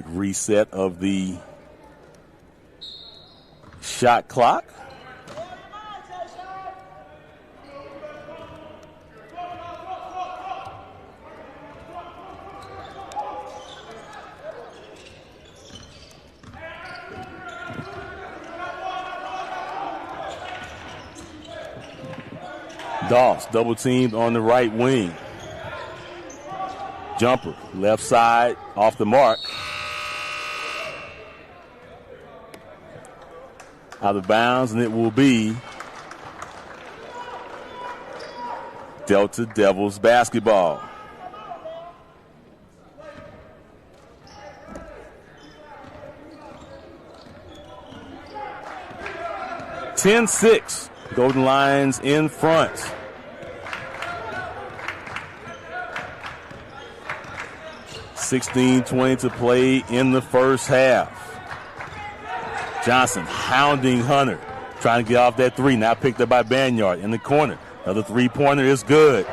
Quick reset of the shot clock. Doss double teamed on the right wing. Jumper, left side, off the mark. Out of bounds, and it will be Delta Devils basketball. (10-6). Golden Lions in front. (16:20 to play in the first half. Johnson hounding Hunter, trying to get off that three. Now picked up by Banyard in the corner. Another three-pointer is good.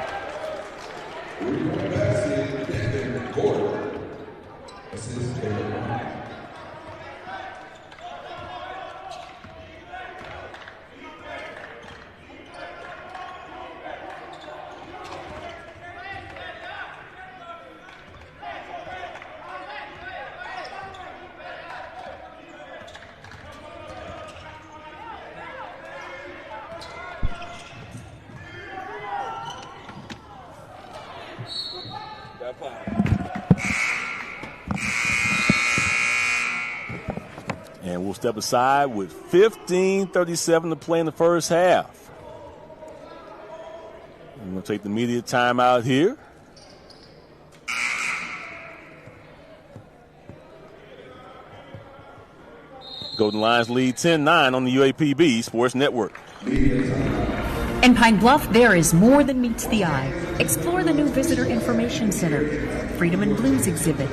And we'll step aside with 15:37 to play in the first half. I'm going to take the immediate timeout here. Golden Lions lead 10-9 on the UAPB Sports Network. In Pine-Bluff, there is more than meets the eye. Explore the new Visitor Information Center, Freedom and Blues exhibit,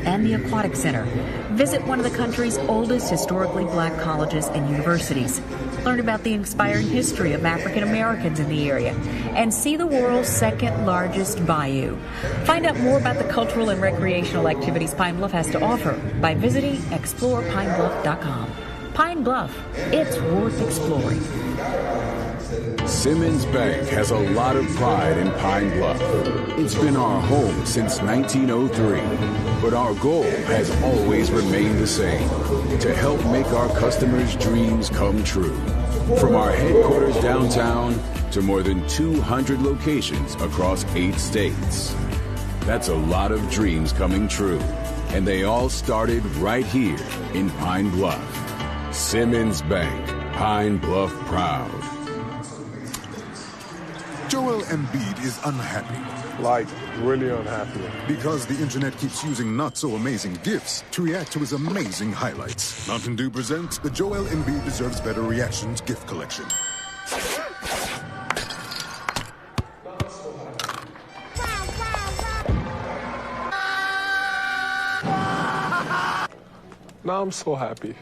and the Aquatic Center. Visit one of the country's oldest historically black colleges and universities. Learn about the inspiring history of African Americans in the area and see the world's second largest bayou. Find out more about the cultural and recreational activities Pine Bluff has to offer by visiting explorepinebluff.com. Pine Bluff, it's worth exploring. Simmons Bank has a lot of pride in Pine Bluff. It's been our home since 1903, but our goal has always remained the same, to help make our customers' dreams come true. From our headquarters downtown to more than 200 locations across 8 states. That's a lot of dreams coming true, and they all started right here in Pine Bluff. Simmons Bank, Pine Bluff proud. Joel Embiid is unhappy. Like, really unhappy. Because the internet keeps using not-so-amazing GIFs to react to his amazing highlights. Mountain Dew presents the Joel Embiid Deserves Better Reactions gift collection. Now I'm so happy.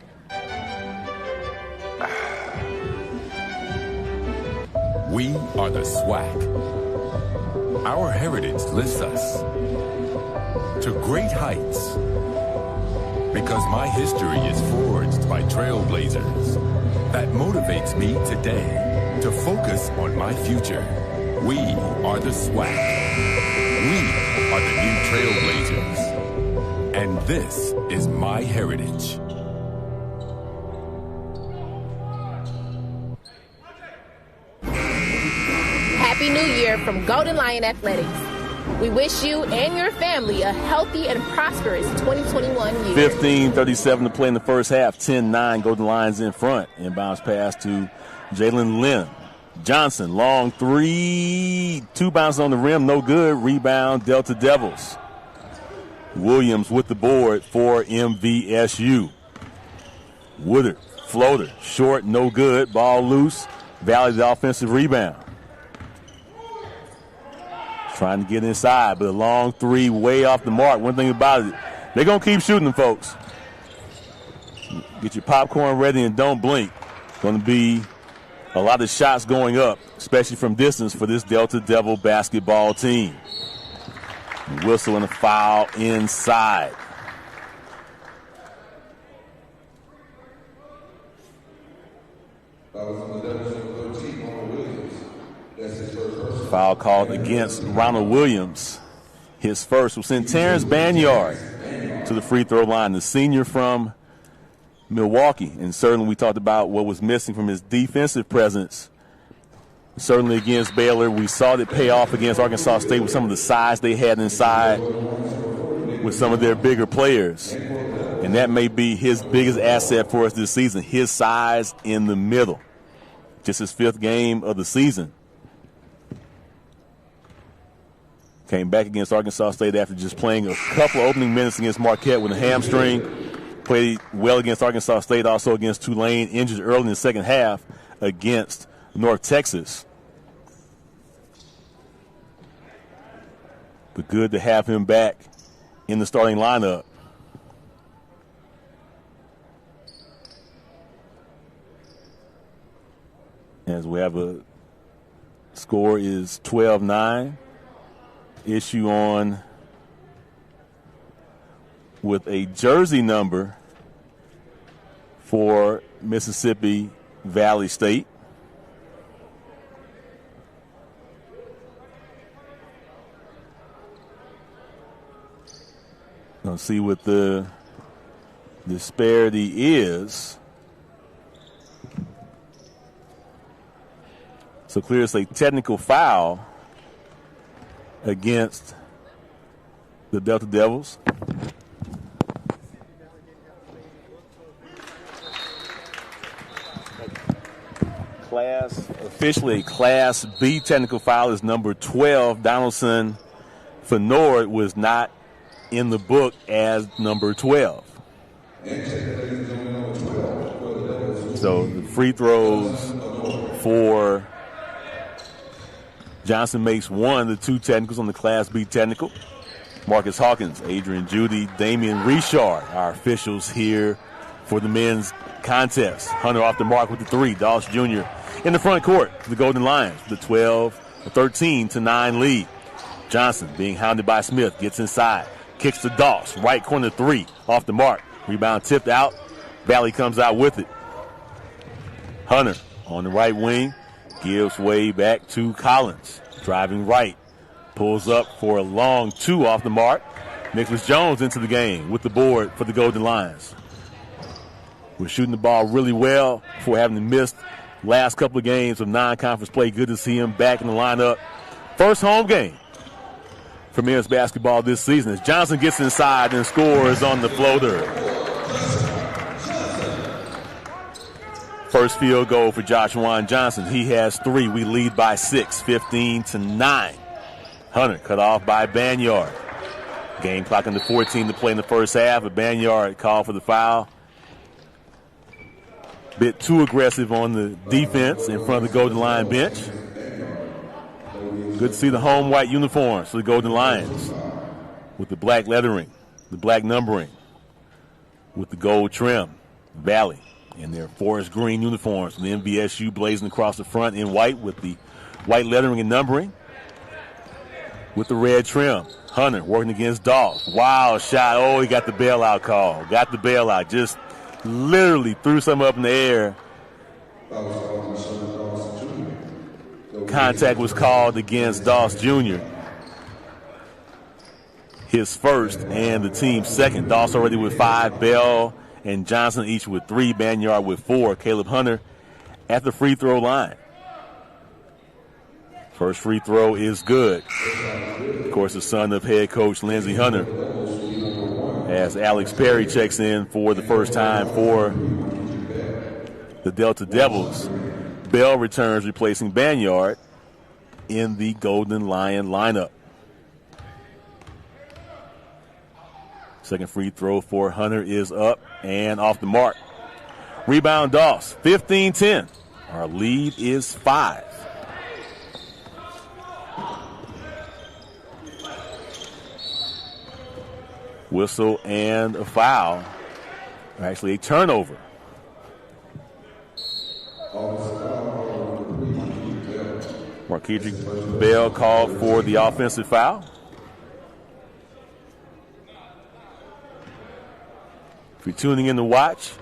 We are the SWAC. Our heritage lifts us to great heights because my history is forged by trailblazers. That motivates me today to focus on my future. We are the SWAC. We are the new trailblazers. And this is my heritage. Happy New Year from Golden Lion Athletics. We wish you and your family a healthy and prosperous 2021 year. 15:37 to play in the first half. 10-9, Golden Lions in front. Inbounds pass to Jalen Lynn. Johnson, long three. 2 bounces on the rim, no good. Rebound, Delta Devils. Williams with the board for MVSU. Woodard, floater, short, no good. Ball loose. Valley the offensive rebound. Trying to get inside, but a long three way off the mark. One thing about it, they're going to keep shooting them, folks. Get your popcorn ready and don't blink. Going to be a lot of shots going up, especially from distance for this Delta Devil basketball team. Whistle and a foul inside. Foul called against Ronald Williams. His first will send Terrence Banyard to the free throw line, the senior from Milwaukee. And certainly we talked about what was missing from his defensive presence. Certainly against Baylor, we saw it pay off against Arkansas State with some of the size they had inside with some of their bigger players. And that may be his biggest asset for us this season, his size in the middle. Just his 5th game of the season. Came back against Arkansas State after just playing a couple of opening minutes against Marquette with a hamstring. Played well against Arkansas State, also against Tulane. Injured early in the second half against North Texas. But good to have him back in the starting lineup. As we have a score is 12-9. Issue on with a jersey number for Mississippi Valley State. Let's see what the disparity is. So clear it's a technical foul against the Delta Devils. Officially a Class B technical foul is number 12. Donaldson Fenord was not in the book as number 12. So the free throws for Johnson makes one, the 2 technicals on the Class B technical. Marcus Hawkins, Adrian Judy, Damian Richard, our officials here for the men's contest. Hunter off the mark with the 3. Doss Jr. in the front court for the Golden Lions, the 13-9 lead. Johnson being hounded by Smith, gets inside, kicks to Doss, right corner 3, off the mark. Rebound tipped out. Valley comes out with it. Hunter on the right wing. Gives way back to Collins. Driving right. Pulls up for a long 2 off the mark. Nicholas Jones into the game with the board for the Golden Lions. We're shooting the ball really well before having missed last couple of games of non-conference play. Good to see him back in the lineup. First home game for men's basketball this season as Johnson gets inside and scores on the floater. First field goal for Joshua Johnson. He has 3. We lead by 6, 15-9. Hunter cut off by Banyard. Game clock under 14 to play in the first half. But Banyard called for the foul. Bit too aggressive on the defense in front of the Golden Lion bench. Good to see the home white uniforms for the Golden Lions with the black lettering, the black numbering, with the gold trim. Valley in their forest green uniforms, the MVSU blazing across the front in white with the white lettering and numbering with the red trim. Hunter working against Doss. Wild shot. Oh, he got the bailout call. Got the bailout. Just literally threw something up in the air. Contact was called against Doss Jr. His first and the team's second. Doss already with 5. Bell and Johnson each with 3. Banyard with 4. Caleb Hunter at the free throw line. First free throw is good. Of course, the son of head coach Lindsey Hunter, as Alex Perry checks in for the first time for the Delta Devils. Bell returns, replacing Banyard in the Golden Lion lineup. Second free throw for Hunter is up and off the mark. Rebound Doss, 15-10. Our lead is 5. Whistle and a foul. Actually, a turnover. Marquise Bell called for the offensive foul. If you're tuning in to watch,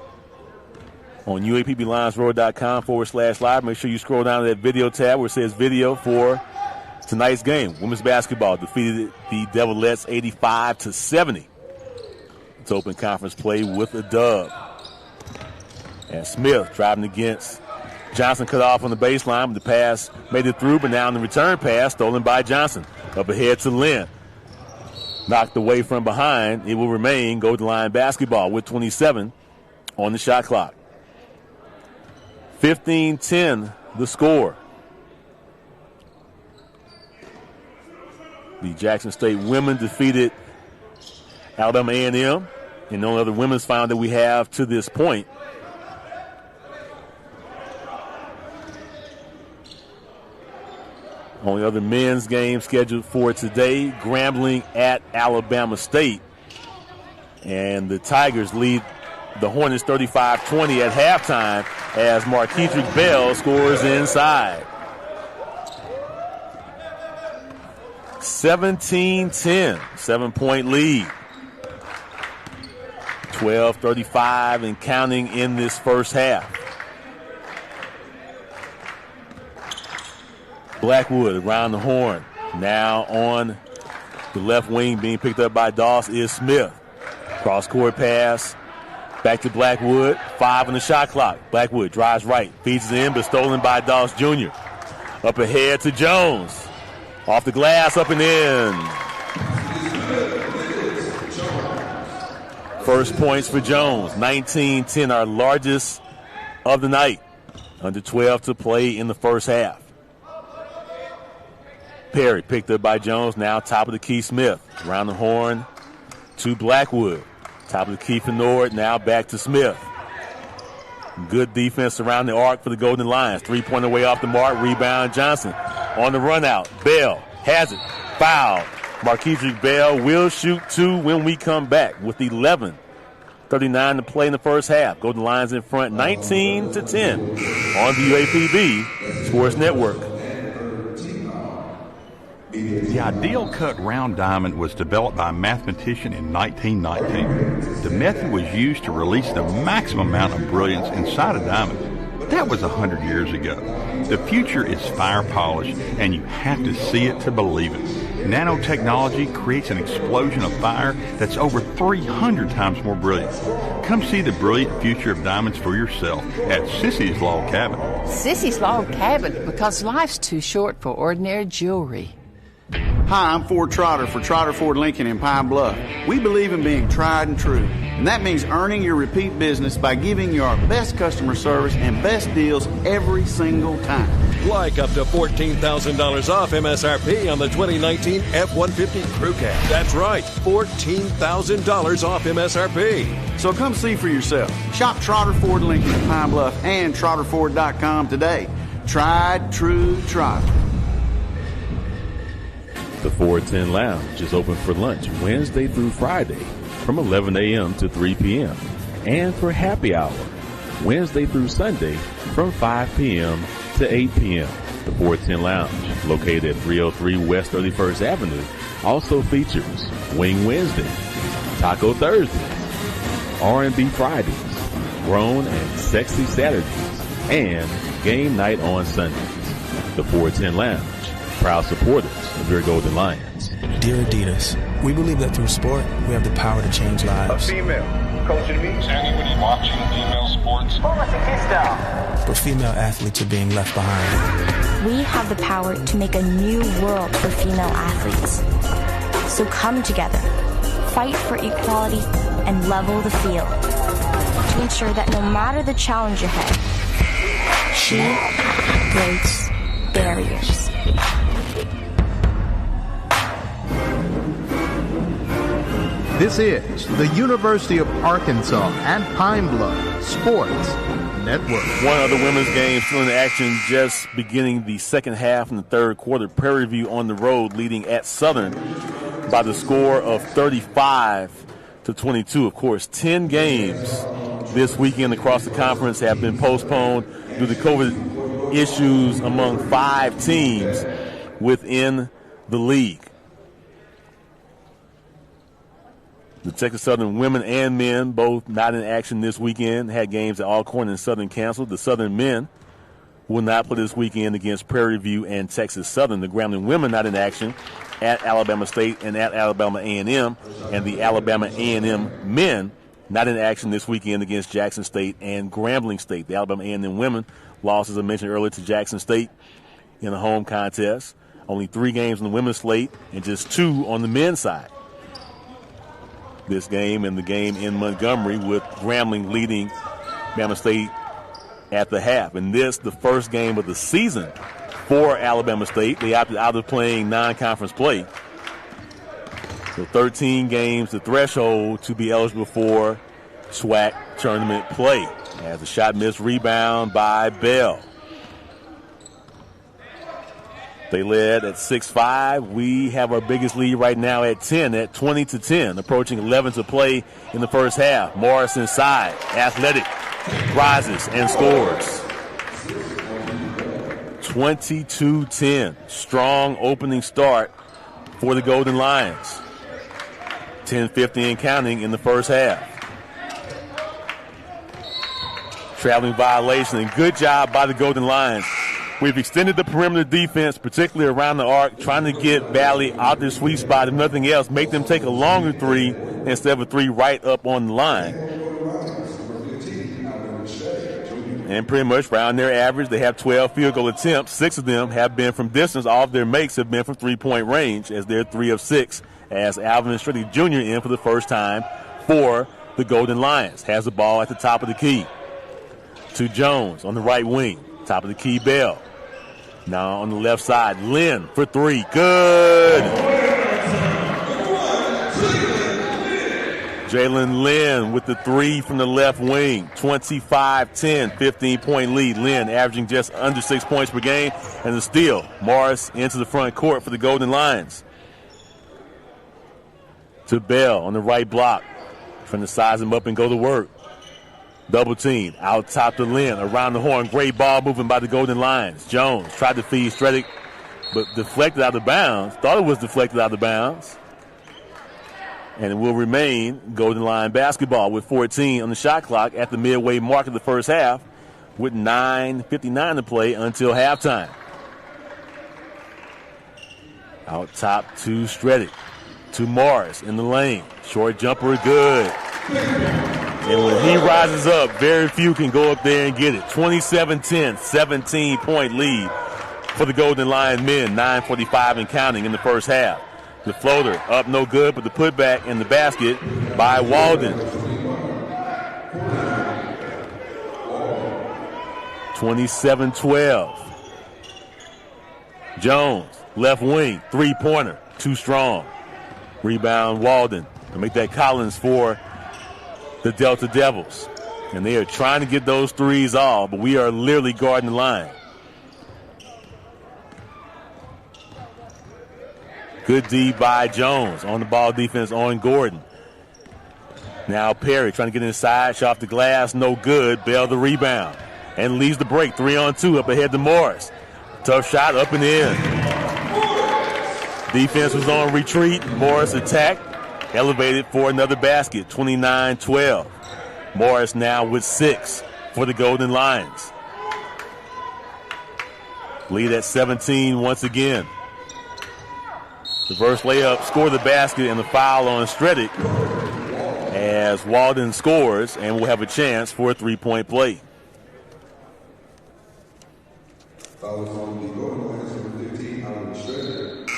on UAPBLionsRoad.com/live. Make sure you scroll down to that video tab where it says video for tonight's game. Women's basketball defeated the Devilettes 85-70. It's open conference play with a dub. And Smith driving against Johnson, cut off on the baseline, but the pass made it through, but now in the return pass, stolen by Johnson. Up ahead to Lynn. Knocked away from behind. It will remain Golden Lion basketball with 27 on the shot clock. 15-10 the score. The Jackson State women defeated Alabama A&M, and the only other women's final that we have to this point. Only other men's game scheduled for today, Grambling at Alabama State. And the Tigers lead the Hornets 35-20 at halftime as Marquedrick Bell scores inside. 17-10, 7-point lead. 12:35 and counting in this first half. Blackwood around the horn. Now on the left wing, being picked up by Doss is Smith. Cross-court pass. Back to Blackwood. 5 on the shot clock. Blackwood drives right. Feeds it in, but stolen by Doss Jr. Up ahead to Jones. Off the glass, up and in. First points for Jones. 19-10, our largest of the night. Under 12 to play in the first half. Perry picked up by Jones. Now top of the key, Smith. Around the horn to Blackwood. Top of the key for Nord. Now back to Smith. Good defense around the arc for the Golden Lions. 3-point away off the mark. Rebound Johnson. On the run out. Bell has it. Foul. Marquedrick Bell will shoot 2 when we come back with 11:39 to play in the first half. Golden Lions in front 19-10 on the UAPB Sports Network. The ideal cut round diamond was developed by a mathematician in 1919. The method was used to release the maximum amount of brilliance inside a diamond. That was 100 years ago. The future is fire polish, and you have to see it to believe it. Nanotechnology creates an explosion of fire that's over 300 times more brilliant. Come see the brilliant future of diamonds for yourself at Sissy's Log Cabin. Sissy's Log Cabin, because life's too short for ordinary jewelry. Hi, I'm Ford Trotter for Trotter Ford Lincoln in Pine-Bluff. We believe in being tried and true, and that means earning your repeat business by giving you our best customer service and best deals every single time. Like up to $14,000 off MSRP on the 2019 F-150 Crew Cab. That's right, $14,000 off MSRP. So come see for yourself. Shop Trotter Ford Lincoln in Pine-Bluff and TrotterFord.com today. Tried, true, Trotter. The 410 Lounge is open for lunch Wednesday through Friday from 11 a.m. to 3 p.m. and for happy hour Wednesday through Sunday from 5 p.m. to 8 p.m. The 410 Lounge, located at 303 West 31st Avenue, also features Wing Wednesday, Taco Thursday, R&B Fridays, Grown and Sexy Saturdays, and Game Night on Sundays. The 410 Lounge, proud supporters of your Golden Lions. Dear Adidas, we believe that through sport, we have the power to change lives. A female coaching me. Is anybody watching female sports? But female athletes are being left behind. We have the power to make a new world for female athletes. So come together, fight for equality, and level the field to ensure that no matter the challenge ahead, she breaks barriers. This is the University of Arkansas and Pine-Bluff Sports Network. One other women's game still in action, just beginning the second half in the third quarter. Prairie View on the road leading at Southern by the score of 35-22. Of course, 10 games this weekend across the conference have been postponed due to COVID issues among 5 teams within the league. The Texas Southern women and men both not in action this weekend. Had games at Alcorn and Southern canceled. The Southern men will not play this weekend against Prairie View and Texas Southern. The Grambling women not in action at Alabama State and at Alabama A&M. And the Alabama A&M men not in action this weekend against Jackson State and Grambling State. The Alabama A&M women lost, as I mentioned earlier, to Jackson State in a home contest. Only 3 games on the women's slate and just 2 on the men's side. This game and the game in Montgomery with Grambling leading Alabama State at the half. And this, the first game of the season for Alabama State. They opted out of playing non-conference play. So 13 games, the threshold to be eligible for SWAC tournament play. As a shot missed, rebound by Bell. They led at 6-5. We have our biggest lead right now at 10, at 20-10, approaching 11 to play in the first half. Morris inside, athletic, rises and scores. 22-10, strong opening start for the Golden Lions. 10:50 and counting in the first half. Traveling violation, and good job by the Golden Lions. We've extended the perimeter defense, particularly around the arc, trying to get Valley out their sweet spot, if nothing else, make them take a longer 3 instead of a 3 right up on the line. And pretty much around their average, they have 12 field goal attempts. 6 of them have been from distance. All of their makes have been from 3-point range, as they're 3 of 6, as Alvin Stritty Jr. in for the first time for the Golden Lions. Has the ball at the top of the key to Jones on the right wing. Top of the key, Bell. Now on the left side, Lynn for 3. Good. Jalen Lynn with the 3 from the left wing. 25-10, 15-point lead. Lynn averaging just under 6 points per game. And the steal. Morris into the front court for the Golden Lions. To Bell on the right block. Trying to size him up and go to work. Double team, out top to Lynn, around the horn, great ball moving by the Golden Lions. Jones tried to feed Stredick, but deflected out of bounds. Thought it was deflected out of bounds. And it will remain Golden Lion basketball with 14 on the shot clock at the midway mark of the first half with 9:59 to play until halftime. Out top to Stredick, to Morris in the lane. Short jumper, good. And when he rises up, very few can go up there and get it. 27-10, 17-point lead for the Golden Lion men. 9:45 and counting in the first half. The floater up no good, but the putback in the basket by Walden. 27-12. Jones, left wing, 3-pointer, too strong. Rebound Walden. To make that Collins for the Delta Devils. And they are trying to get those 3s off, but we are literally guarding the line. Good D by Jones on the ball defense on Gordon. Now Perry trying to get inside, shot off the glass, no good. Bell the rebound and leads the break. 3-on-2 up ahead to Morris. Tough shot up and in. Defense was on retreat. Morris attacked. Elevated for another basket, 29-12. Morris now with 6 for the Golden Lions. Lead at 17 once again. Reverse layup, score the basket, and the foul on Stredick as Walden scores, and will have a chance for a 3-point play. Foul on the Golden Lions, number 15, out of Stredick.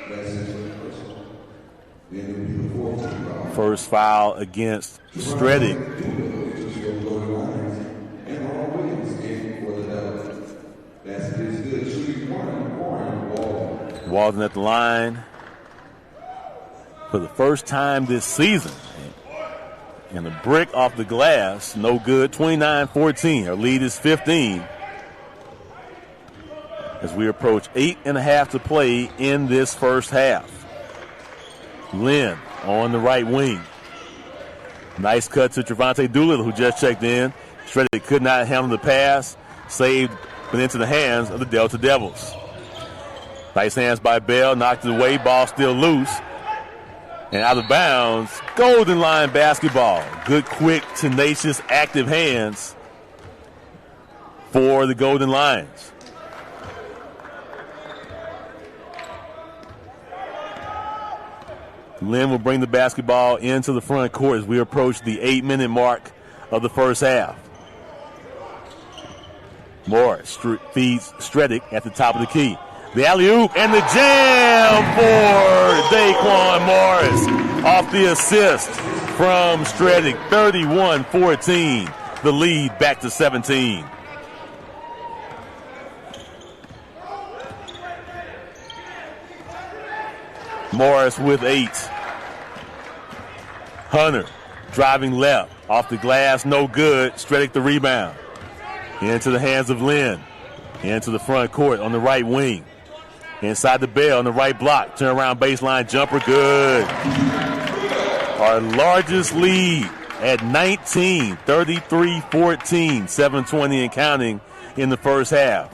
That's his first. First foul against Stredick. Walden at the line for the first time this season. And a brick off the glass, no good. 29-14. Our lead is 15. As we approach 8.5 to play in this first half. Lynn on the right wing. Nice cut to Trevante Doolittle, who just checked in. Stredick could not handle the pass. Saved, but into the hands of the Delta Devils. Nice hands by Bell. Knocked it away. Ball still loose. And out of bounds, Golden Line basketball. Good, quick, tenacious, active hands for the Golden Lions. Lynn will bring the basketball into the front court as we approach the 8-minute mark of the first half. Morris feeds Stredick at the top of the key. The alley-oop and the jam for Daquan Morris off the assist from Stredick. 31-14. The lead back to 17. Morris with 8. Hunter driving left. Off the glass, no good. Stredick the rebound. Into the hands of Lynn. Into the front court on the right wing. Inside the Bell on the right block. Turn around baseline jumper, good. Our largest lead at 19, 33-14, 7:20 and counting in the first half.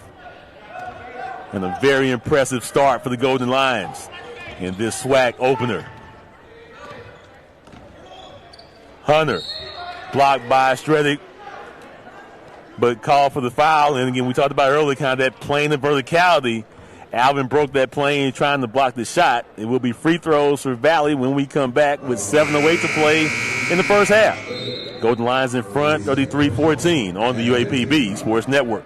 And a very impressive start for the Golden Lions in this SWAC opener. Hunter blocked by Stredick, but called for the foul. And again, we talked about earlier kind of that plane of verticality. Alvin broke that plane trying to block the shot. It will be free throws for Valley when we come back with 7:08 to play in the first half. Golden Lions in front, 33-14 on the UAPB Sports Network.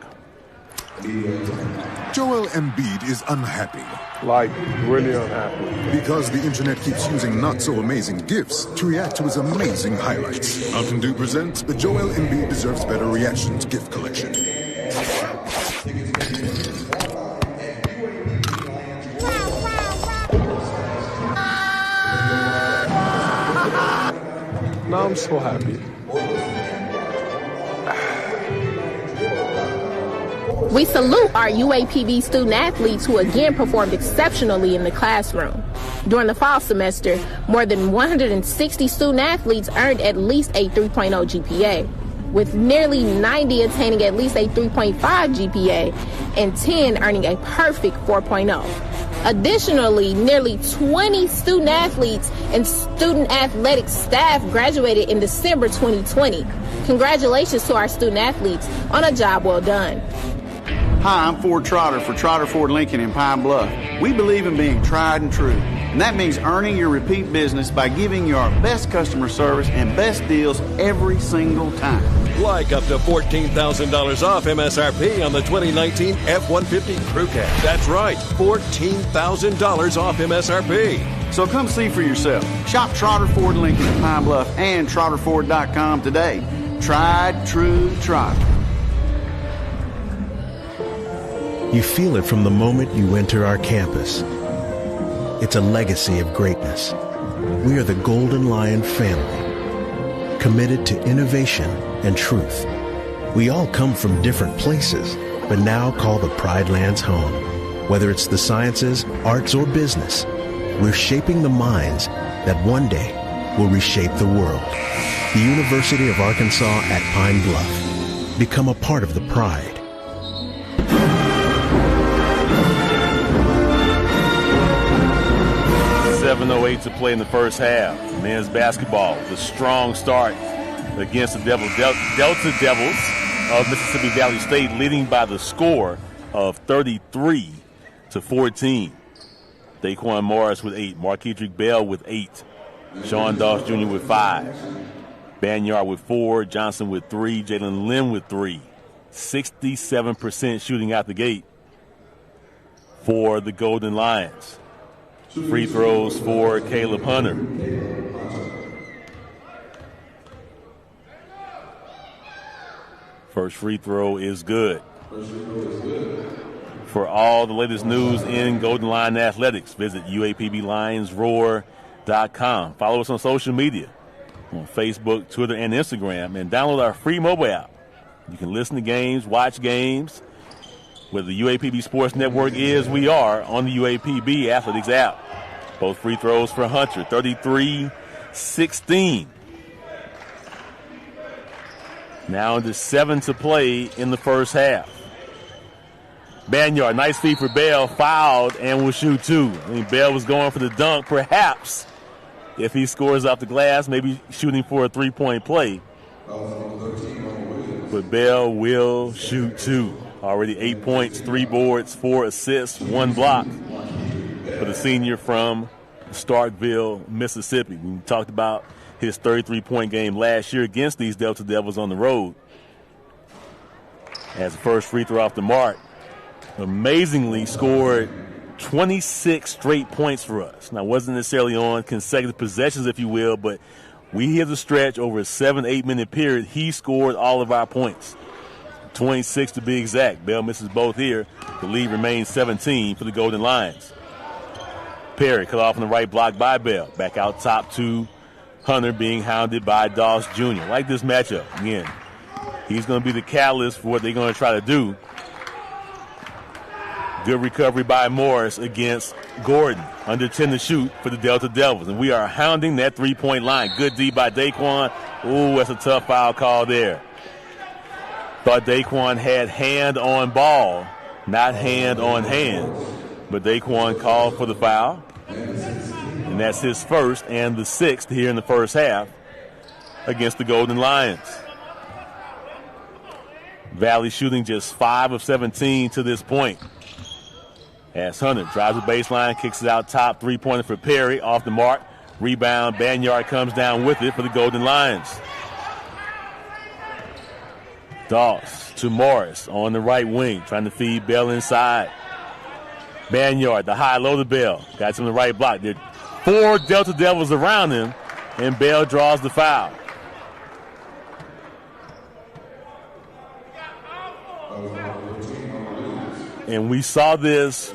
Joel Embiid is unhappy. Like, really unhappy. Because the internet keeps using not-so-amazing gifs to react to his amazing highlights. Mountain Dew presents the Joel Embiid Deserves Better Reactions gift collection. Now I'm so happy. We salute our UAPB student athletes who again performed exceptionally in the classroom. During the fall semester, more than 160 student athletes earned at least a 3.0 GPA, with nearly 90 attaining at least a 3.5 GPA and 10 earning a perfect 4.0. Additionally, nearly 20 student athletes and student athletic staff graduated in December 2020. Congratulations to our student athletes on a job well done. Hi, I'm Ford Trotter for Trotter Ford Lincoln in Pine-Bluff. We believe in being tried and true, and that means earning your repeat business by giving you our best customer service and best deals every single time. Like up to $14,000 off MSRP on the 2019 F-150 Crew Cab. That's right, $14,000 off MSRP. So come see for yourself. Shop Trotter Ford Lincoln in Pine-Bluff and TrotterFord.com today. Tried, true, Trotter. You feel it from the moment you enter our campus. It's a legacy of greatness. We are the Golden Lion family, committed to innovation and truth. We all come from different places, but now call the Pride Lands home. Whether it's the sciences, arts, or business, we're shaping the minds that one day will reshape the world. The University of Arkansas at Pine-Bluff. Become a part of the pride. 7:08 to play in the first half. Men's basketball, the strong start against the Delta Devils of Mississippi Valley State, leading by the score of 33-14. Daquan Morris with 8, Marquedrick Bell with 8, Sean Doss Jr. with 5, Banyard with 4, Johnson with 3, Jalen Lynn with 3. 67% shooting out the gate for the Golden Lions. Free throws for Caleb Hunter. First free throw is good. For all the latest news in Golden Lion athletics, visit UAPBLionsRoar.com. Follow us on social media, on Facebook, Twitter, and Instagram, and download our free mobile app. You can listen to games, watch games, where the UAPB Sports Network is, we are on the UAPB Athletics app. Both free throws for Hunter, 33-16. Now into 7 to play in the first half. Banyard, nice feed for Bell, fouled and will shoot 2. I mean, Bell was going for the dunk, perhaps if he scores off the glass, maybe shooting for a three-point play. But Bell will shoot 2. Already 8 points, 3 boards, 4 assists, 1 block for the senior from Starkville, Mississippi. We talked about his 33-point game last year against these Delta Devils on the road. As the first free throw off the mark, amazingly scored 26 straight points for us. Now, wasn't necessarily on consecutive possessions, if you will, but we hit the stretch over a 7-8 minute period. He scored all of our points. 26 to be exact. Bell misses both here. The lead remains 17 for the Golden Lions. Perry cut off on the right block by Bell. Back out top to Hunter, being hounded by Doss Jr. Like this matchup. Again, he's going to be the catalyst for what they're going to try to do. Good recovery by Morris against Gordon. Under 10 to shoot for the Delta Devils. And we are hounding that three-point line. Good D by Daquan. Ooh, that's a tough foul call there. Thought Daquan had hand on ball, not hand on hand. But Daquan called for the foul. And that's his first and the 6th here in the first half against the Golden Lions. Valley shooting just 5 of 17 to this point. As Hunter drives the baseline, kicks it out top, three-pointer for Perry, off the mark. Rebound, Banyard comes down with it for the Golden Lions. Doss to Morris on the right wing, trying to feed Bell inside. Banyard, the high-low to Bell. Got him in the right block. There are 4 Delta Devils around him, and Bell draws the foul. And we saw this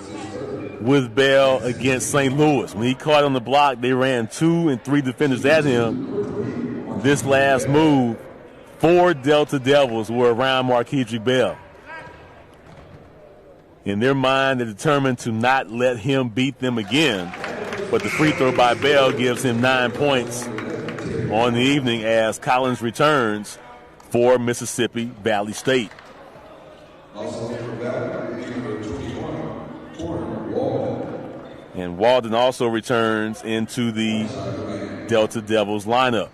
with Bell against St. Louis. When he caught on the block, they ran 2 and 3 defenders at him. This last move, 4 Delta Devils were around Marquidrick Bell. In their mind, they're determined to not let him beat them again. But the free throw by Bell gives him 9 points on the evening as Collins returns for Mississippi Valley State. And Walden also returns into the Delta Devils lineup.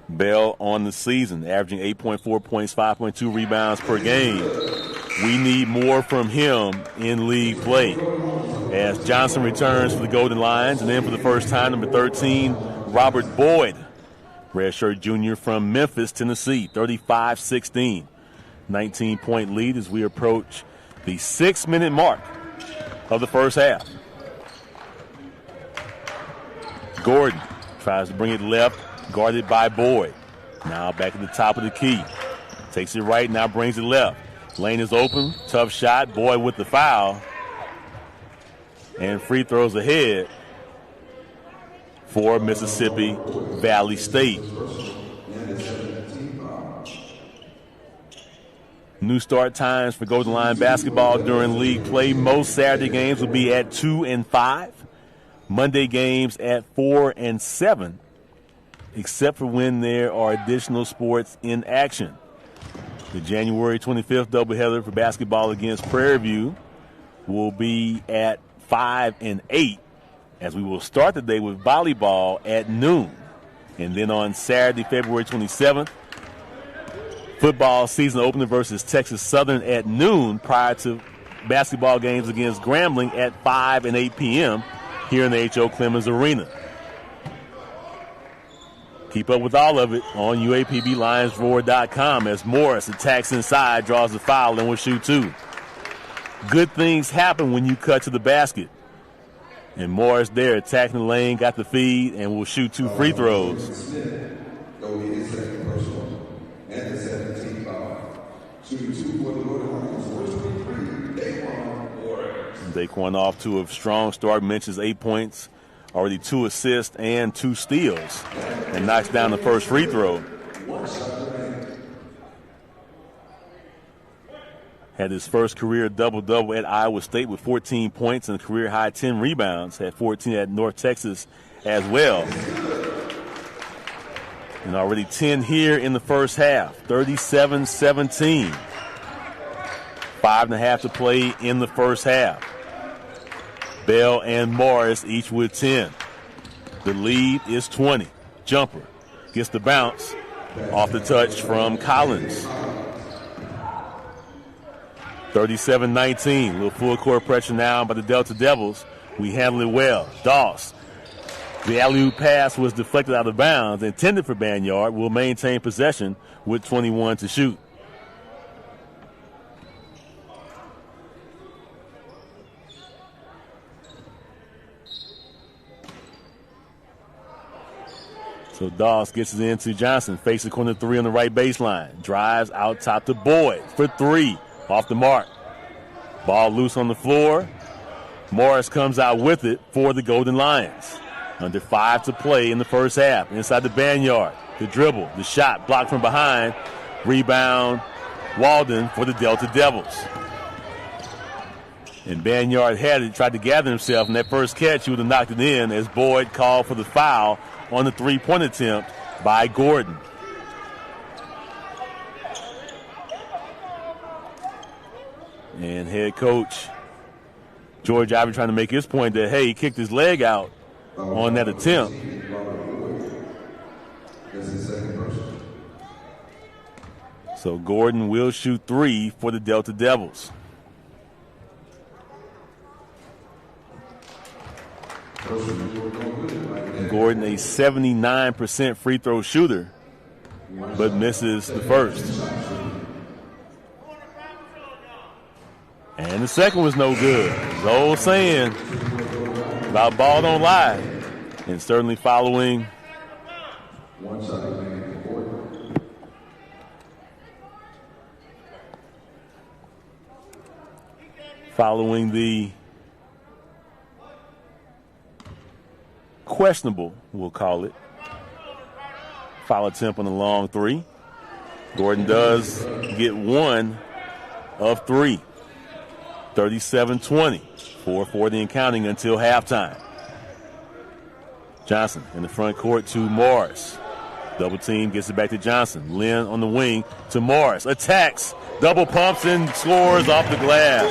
Bell on the season, averaging 8.4 points, 5.2 rebounds per game. We need more from him in league play. As Johnson returns for the Golden Lions, and then for the first time, number 13, Robert Boyd, redshirt junior from Memphis, Tennessee, 35-16. 19-point lead as we approach the 6-minute mark of the first half. Gordon tries to bring it left, guarded by Boyd. Now back at the top of the key. Takes it right, now brings it left. Lane is open, tough shot. Boyd with the foul. And free throws ahead for Mississippi Valley State. New start times for Golden Lion basketball during league play. Most Saturday games will be at 2 and 5. Monday games at 4 and 7, except for when there are additional sports in action. The January 25th doubleheader for basketball against Prairie View will be at 5 and 8, as we will start the day with volleyball at noon. And then on Saturday, February 27th, football season opener versus Texas Southern at noon, prior to basketball games against Grambling at 5 and 8 p.m. here in the H.O. Clemens Arena. Keep up with all of it on UAPBLionsRoar.com as Morris attacks inside, draws the foul, and will shoot 2. Good things happen when you cut to the basket. And Morris there attacking the lane, got the feed, and will shoot 2 free throws. Daquan off to a strong start, mentions 8 points, already 2 assists and 2 steals, and knocks down the first free throw. Had his first career double-double at Iowa State with 14 points and a career-high 10 rebounds. Had 14 at North Texas as well. And already 10 here in the first half, 37-17. 5.5 to play in the first half. Bell and Morris each with 10. The lead is 20. Jumper gets the bounce off the touch from Collins. 37-19. A little full court pressure now by the Delta Devils. We handle it well. Doss. The alley-oop pass was deflected out of bounds, intended for Banyard. Will maintain possession with 21 to shoot. So Doss gets it into Johnson. Fakes the corner three on the right baseline. Drives out top to Boyd for three. Off the mark. Ball loose on the floor. Morris comes out with it for the Golden Lions. Under 5 to play in the first half. Inside the Banyard. The dribble. The shot blocked from behind. Rebound Walden for the Delta Devils. And Banyard had it, tried to gather himself. In that first catch, he would have knocked it in as Boyd called for the foul on the three-point attempt by Gordon. And head coach George Ivory trying to make his point that, hey, he kicked his leg out on that attempt. So Gordon will shoot three for the Delta Devils. Gordon, a 79% free throw shooter, but misses the first. And the second was no good. The old saying about ball don't lie. And certainly following the questionable, we'll call it, foul attempt on the long three. Gordon does get one of three. 37-20. 4:40 and counting until halftime. Johnson in the front court to Morris. Double team gets it back to Johnson. Lynn on the wing to Morris. Attacks, double pumps, and scores off the glass.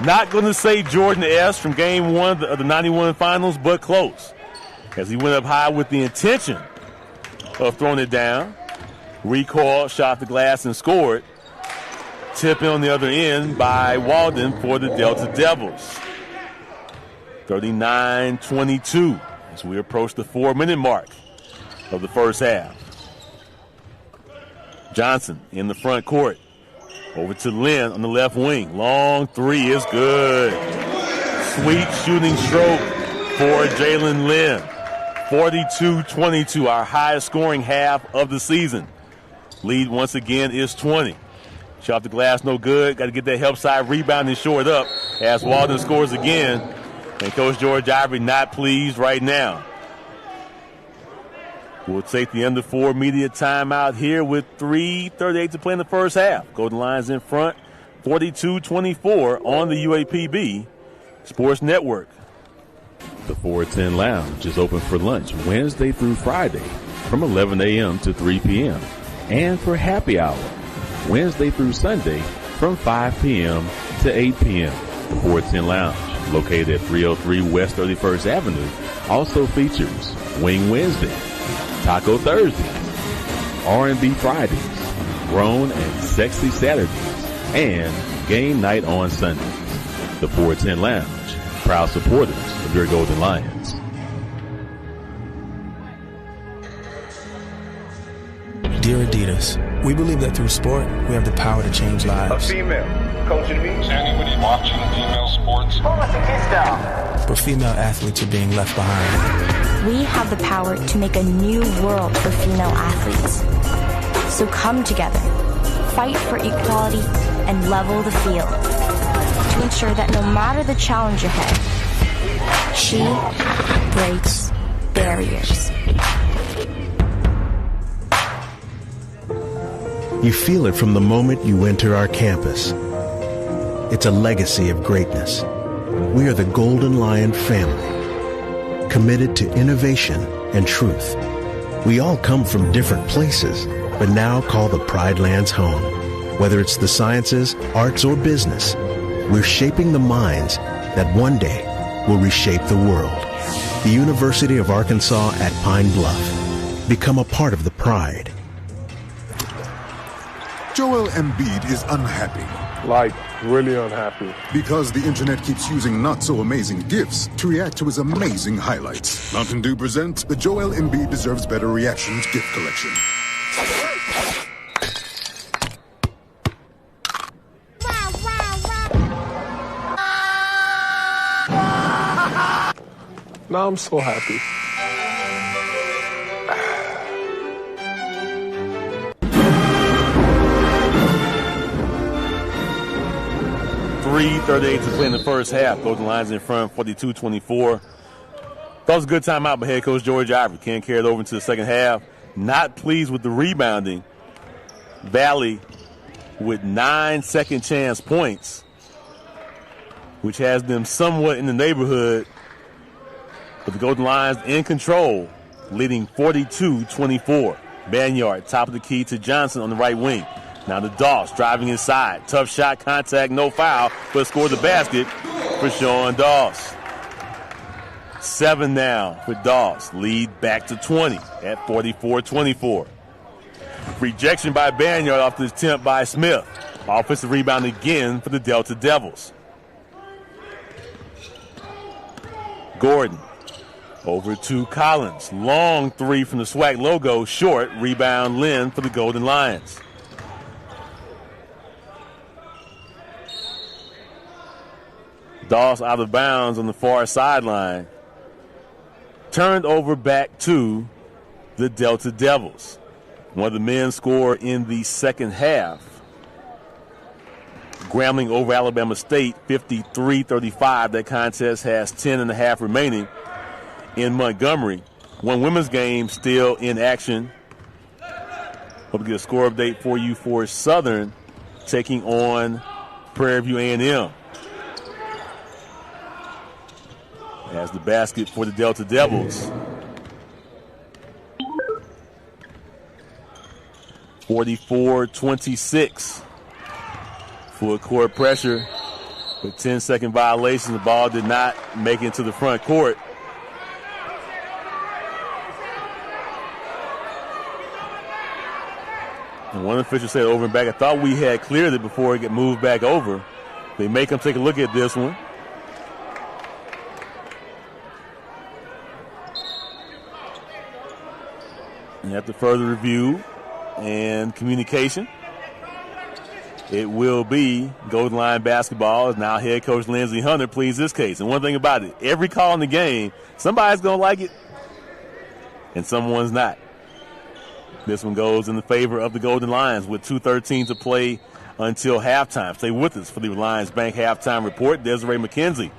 Not going to say Jordan S. from game one of the 91 finals, but close. As he went up high with the intention of throwing it down. Recoil, shot the glass, and scored. Tip on the other end by Walden for the Delta Devils. 39-22 as we approach the 4-minute mark of the first half. Johnson in the front court. Over to Lynn on the left wing. Long three is good. Sweet shooting stroke for Jalen Lynn. 42-22, our highest scoring half of the season. Lead once again is 20. Shot off the glass, no good. Got to get that help side rebound and shore it up as Walden scores again. And Coach George Ivory not pleased right now. We'll take the under 4 media timeout here with 3:38 to play in the first half. Golden Lions in front, 42-24 on the UAPB Sports Network. The 410 Lounge is open for lunch Wednesday through Friday from 11 a.m. to 3 p.m. and for happy hour Wednesday through Sunday from 5 p.m. to 8 p.m. The 410 Lounge, located at 303 West 31st Avenue, also features Wing Wednesday, Taco Thursdays, R&B Fridays, Grown and Sexy Saturdays, and Game Night on Sundays. The 410 Lounge, proud supporters of your Golden Lions. Dear Adidas, we believe that through sport, we have the power to change lives. A female coaching me. Is anybody watching female sports? Who let the kids down? But female athletes are being left behind. We have the power to make a new world for female athletes. So come together, fight for equality, and level the field to ensure that no matter the challenge ahead, she breaks barriers. You feel it from the moment you enter our campus. It's a legacy of greatness. We are the Golden Lion family, committed to innovation and truth. We all come from different places, but now call the Pride Lands home. Whether it's the sciences, arts, or business, we're shaping the minds that one day will reshape the world. The University of Arkansas at Pine-Bluff. Become a part of the pride. Joel Embiid is unhappy. Like, really unhappy. Because the internet keeps using not-so-amazing GIFs to react to his amazing highlights. Mountain Dew presents the Joel Embiid Deserves Better Reactions gift collection. Now I'm so happy. 3:38 to play in the first half. Golden Lions in front, 42-24. That was a good timeout by head coach George Ivory. Can't carry it over into the second half. Not pleased with the rebounding. Valley with 9 second chance points, which has them somewhat in the neighborhood. But the Golden Lions in control, leading 42-24. Banyard, top of the key to Johnson on the right wing. Now to Doss, driving inside. Tough shot, contact, no foul, but scored the basket for Sean Doss. 7 now for Doss. Lead back to 20 at 44-24. Rejection by Banyard off the attempt by Smith. Offensive rebound again for the Delta Devils. Gordon over to Collins. Long three from the SWAC logo. Short. Rebound Lynn for the Golden Lions. Doss out of bounds on the far sideline. Turned over back to the Delta Devils. One of the men score in the second half. Grambling over Alabama State, 53-35. That contest has 10.5 remaining in Montgomery. One women's game still in action. Hope to get a score update for you for Southern taking on Prairie View A&M. As the basket for the Delta Devils. 44-26. Full court pressure with 10-second violation. The ball did not make it to the front court. And one official said over and back, I thought we had cleared it before it get moved back over. They make them take a look at this one. And after further review and communication, it will be Golden Lion basketball. As now head coach Lindsey Hunter pleads this case. And one thing about it, every call in the game, somebody's going to like it and someone's not. This one goes in the favor of the Golden Lions with 2:13 to play until halftime. Stay with us for the Lions Bank halftime report. Desiree McKenzie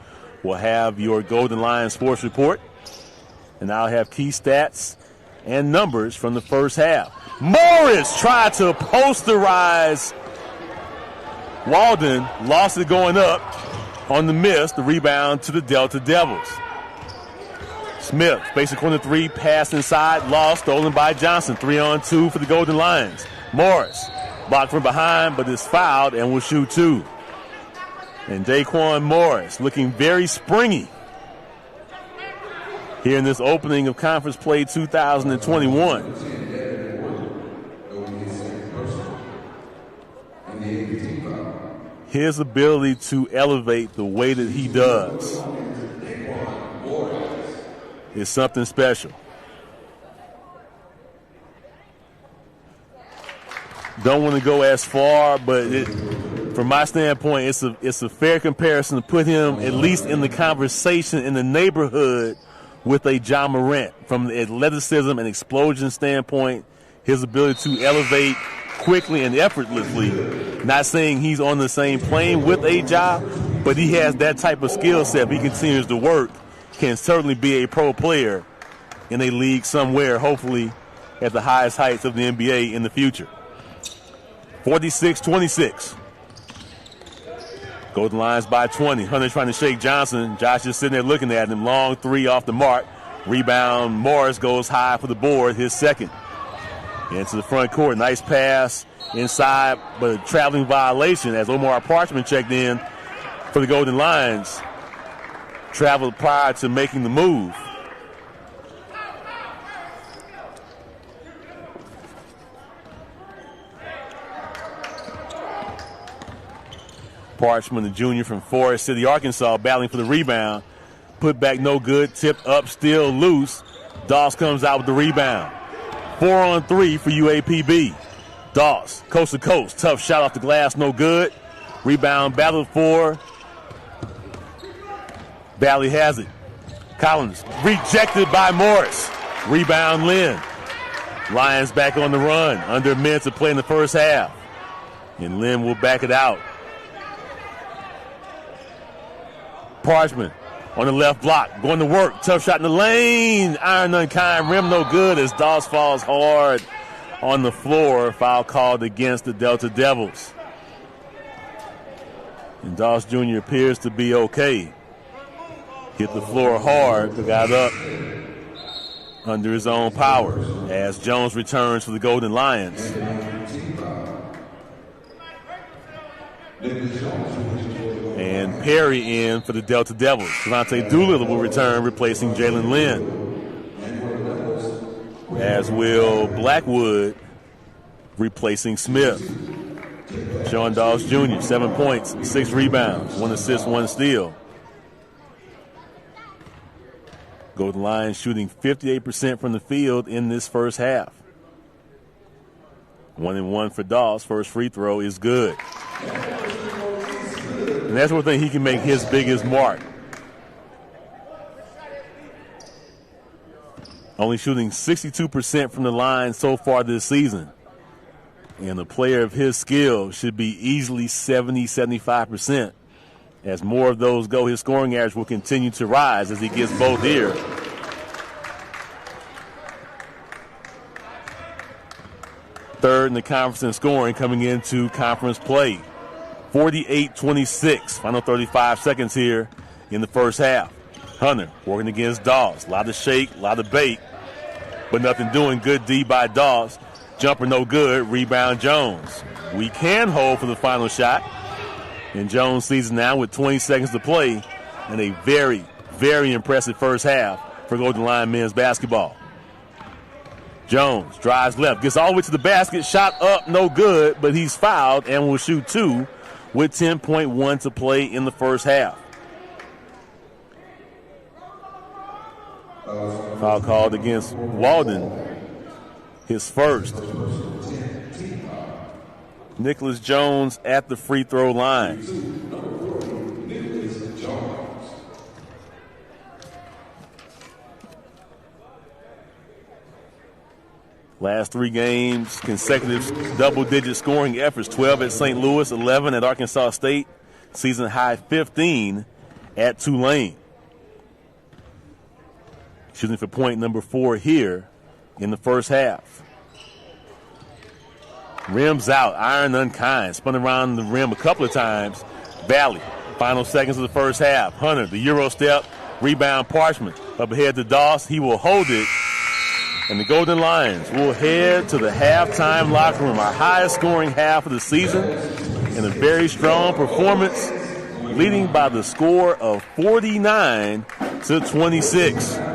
will have your Golden Lions sports report. And I'll have key stats and numbers from the first half. Morris tried to posterize Walden, lost it going up on the miss. The rebound to the Delta Devils. Smith, spacing corner three, pass inside, lost, stolen by Johnson. 3-on-2 for the Golden Lions. Morris, blocked from behind, but is fouled and will shoot two. And Daquan Morris looking very springy here in this opening of Conference Play 2021. His ability to elevate the way that he does is something special. Don't want to go as far, but from my standpoint, it's a fair comparison to put him at least in the conversation in the neighborhood with a Ja Morant. From the athleticism and explosion standpoint, his ability to elevate quickly and effortlessly. Not saying he's on the same plane with a Ja, but he has that type of skill set. If he continues to work, can certainly be a pro player in a league somewhere, hopefully at the highest heights of the NBA in the future. 46-26. Golden Lions by 20. Hunter trying to shake Johnson. Josh just sitting there looking at him. Long three off the mark. Rebound. Morris goes high for the board. His second. Into the front court. Nice pass inside, but a traveling violation as Omar Parchman checked in for the Golden Lions. traveled prior to making the move. Parchman, the junior from Forest City, Arkansas, battling for the rebound. Put back no good, tipped up, still loose. Doss comes out with the rebound. 4-on-3 for UAPB. Doss, coast to coast, tough shot off the glass, no good. Rebound battled for. Valley has it. Collins rejected by Morris. Rebound Lynn. Lions back on the run. Under a minute to play in the first half. And Lynn will back it out. Parchman on the left block, going to work. Tough shot in the lane. Iron unkind, rim no good as Doss falls hard on the floor. Foul called against the Delta Devils. And Doss Jr. appears to be okay. Hit the floor hard, but got up under his own power as Jones returns for the Golden Lions. And Perry in for the Delta Devils. Devontae Doolittle will return, replacing Jalen Lynn. As will Blackwood replacing Smith. Sean Doss Jr., 7 points, 6 rebounds, 1 assist, 1 steal. Golden Lions shooting 58% from the field in this first half. 1-1 for Doss. First free throw is good. And that's one thing he can make his biggest mark. Only shooting 62% from the line so far this season. And a player of his skill should be easily 70-75%. As more of those go, his scoring average will continue to rise as he gets both here. Third in the conference in scoring coming into conference play. 48-26. Final 35 seconds here in the first half. Hunter working against Doss. A lot of shake, a lot of bait, but nothing doing. Good D by Doss. Jumper no good. Rebound Jones. We can hold for the final shot. And Jones sees it now with 20 seconds to play and a very, very impressive first half for Golden Lion men's basketball. Jones drives left, gets all the way to the basket, shot up, no good, but he's fouled and will shoot 2 with 10.1 to play in the first half. Foul called against Walden, his first. Nicholas Jones at the free throw line. Last 3 games, consecutive double-digit scoring efforts. 12 at St. Louis, 11 at Arkansas State, season high 15 at Tulane. Shooting for point number 4 here in the first half. Rims out, iron unkind. Spun around the rim a couple of times. Valley, final seconds of the first half. Hunter, the Euro step, rebound Parchman. Up ahead to Doss, he will hold it. And the Golden Lions will head to the halftime locker room, our highest scoring half of the season, in a very strong performance, leading by the score of 49-26.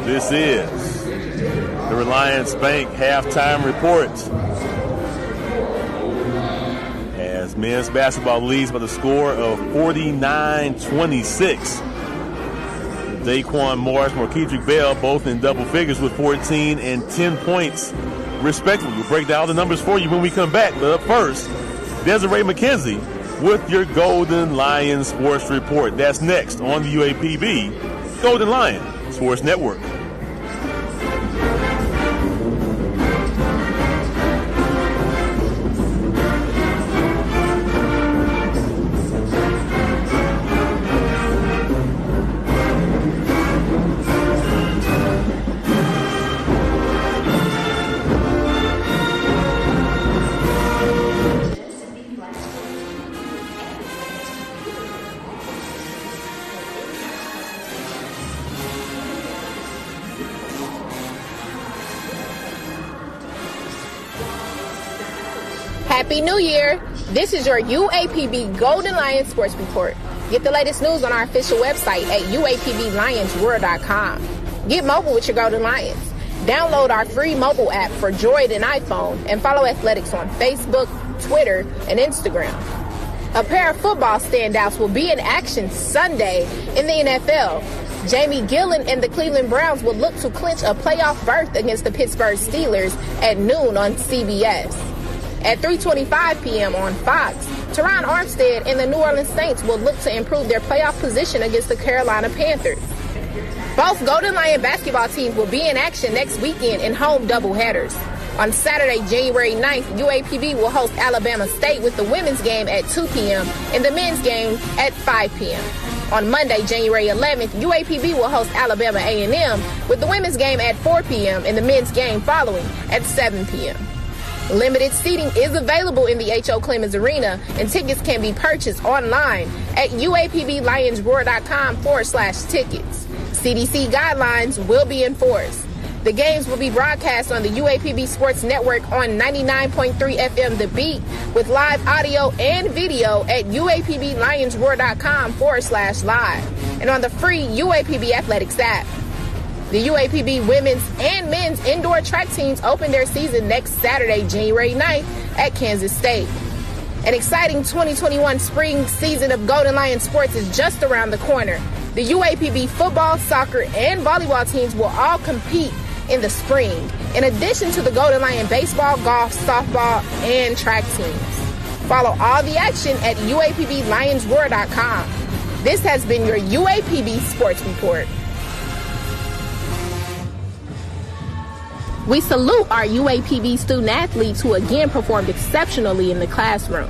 This is the Reliance Bank halftime report. As men's basketball leads by the score of 49-26. Daquan Morris, Marquedrick Bell, both in double figures with 14 and 10 points, respectively. We'll break down all the numbers for you when we come back. But up first, Desiree McKenzie with your Golden Lion Sports Report. That's next on the UAPB Golden Lion Sports Network. Happy New Year! This is your UAPB Golden Lions Sports Report. Get the latest news on our official website at uapblionsworld.com. Get mobile with your Golden Lions. Download our free mobile app for Droid and iPhone and follow athletics on Facebook, Twitter, and Instagram. A pair of football standouts will be in action Sunday in the NFL. Jamie Gillen and the Cleveland Browns will look to clinch a playoff berth against the Pittsburgh Steelers at noon on CBS. At 3:25 p.m. on Fox, Teron Armstead and the New Orleans Saints will look to improve their playoff position against the Carolina Panthers. Both Golden Lion basketball teams will be in action next weekend in home doubleheaders. On Saturday, January 9th, UAPB will host Alabama State with the women's game at 2 p.m. and the men's game at 5 p.m. On Monday, January 11th, UAPB will host Alabama A&M with the women's game at 4 p.m. and the men's game following at 7 p.m. Limited seating is available in the H.O. Clemens Arena, and tickets can be purchased online at uapblionsroar.com/tickets. CDC guidelines will be enforced. The games will be broadcast on the UAPB Sports Network on 99.3 FM The Beat with live audio and video at uapblionsroar.com/live and on the free UAPB Athletics app. The UAPB women's and men's indoor track teams open their season next Saturday, January 9th at Kansas State. An exciting 2021 spring season of Golden Lion sports is just around the corner. The UAPB football, soccer, and volleyball teams will all compete in the spring, in addition to the Golden Lion baseball, golf, softball, and track teams. Follow all the action at uapblionsroar.com. This has been your UAPB Sports Report. We salute our UAPB student-athletes who again performed exceptionally in the classroom.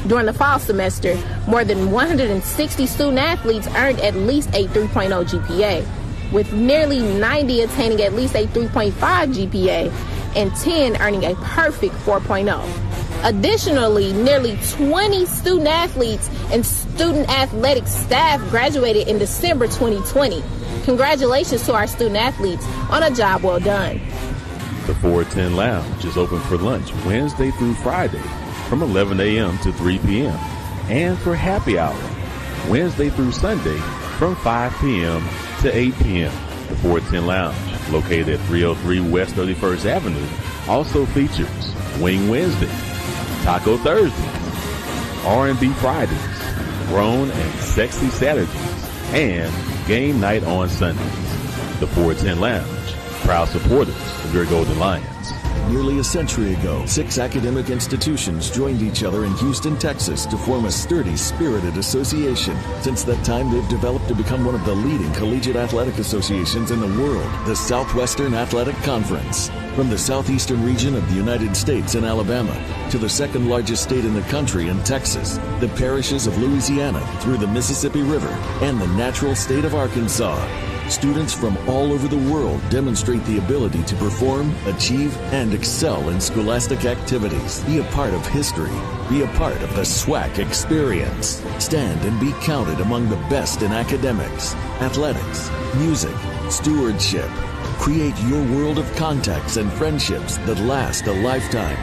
During the fall semester, more than 160 student-athletes earned at least a 3.0 GPA, with nearly 90 attaining at least a 3.5 GPA and 10 earning a perfect 4.0. Additionally, nearly 20 student-athletes and student athletic staff graduated in December 2020. Congratulations to our student-athletes on a job well done. The 410 Lounge is open for lunch Wednesday through Friday from 11 a.m. to 3 p.m. and for happy hour Wednesday through Sunday from 5 p.m. to 8 p.m. The 410 Lounge, located at 303 West 31st Avenue, also features Wing Wednesday, Taco Thursdays, R&B Fridays, Grown and Sexy Saturdays, and Game Night on Sundays. The 410 Lounge, proud supporters of your Golden Lions. Nearly a century ago, 6 academic institutions joined each other in Houston, Texas to form a sturdy, spirited association. Since that time, they've developed to become one of the leading collegiate athletic associations in the world, the Southwestern Athletic Conference. From the southeastern region of the United States in Alabama to the second largest state in the country in Texas, the parishes of Louisiana through the Mississippi River, and the natural state of Arkansas, students from all over the world demonstrate the ability to perform, achieve, and excel in scholastic activities. Be a part of history. Be a part of the SWAC experience. Stand and be counted among the best in academics, athletics, music, stewardship. Create your world of contacts and friendships that last a lifetime.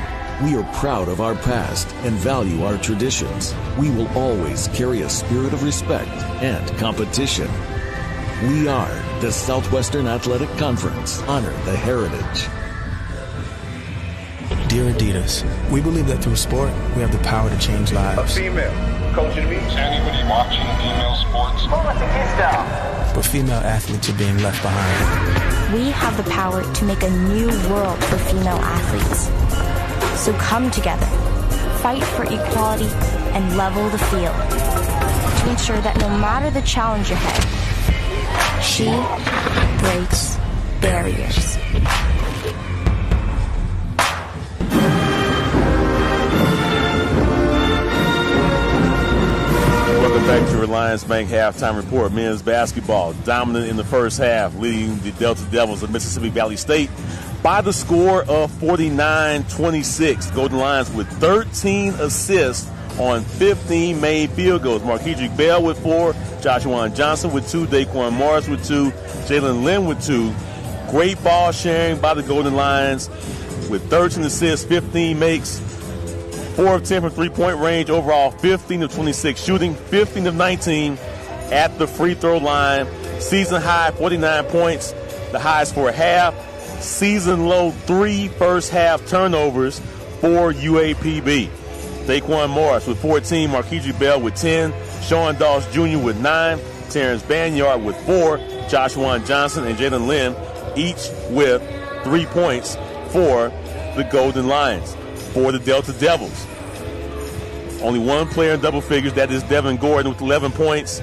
We are proud of our past and value our traditions. We will always carry a spirit of respect and competition. We are the Southwestern Athletic Conference. Honor the heritage. Dear Adidas, we believe that through sport, we have the power to change lives. A female coaching me. Is anybody watching female sports? Who let the kids down? But female athletes are being left behind. We have the power to make a new world for female athletes. So come together, fight for equality, and level the field to ensure that no matter the challenge ahead, she breaks barriers. Welcome back to Reliance Bank Halftime Report. Men's basketball dominant in the first half, leading the Delta Devils of Mississippi Valley State by the score of 49-26. Golden Lions with 13 assists on 15 made field goals. Marquedrick Bell with 4, Joshua Johnson with 2, Daquan Morris with 2, Jalen Lynn with 2. Great ball sharing by the Golden Lions with 13 assists, 15 makes, 4 of 10 from three-point range. Overall, 15 of 26 shooting, 15 of 19 at the free throw line. Season high, 49 points, the highest for a half. Season low, 3 first half turnovers for UAPB. Daquan Morris with 14, Marquise Bell with 10, Sean Doss Jr. with 9, Terrence Banyard with 4, Joshua Johnson and Jalen Lynn each with 3 points for the Golden Lions. For the Delta Devils, only one player in double figures, that is Devin Gordon with 11 points.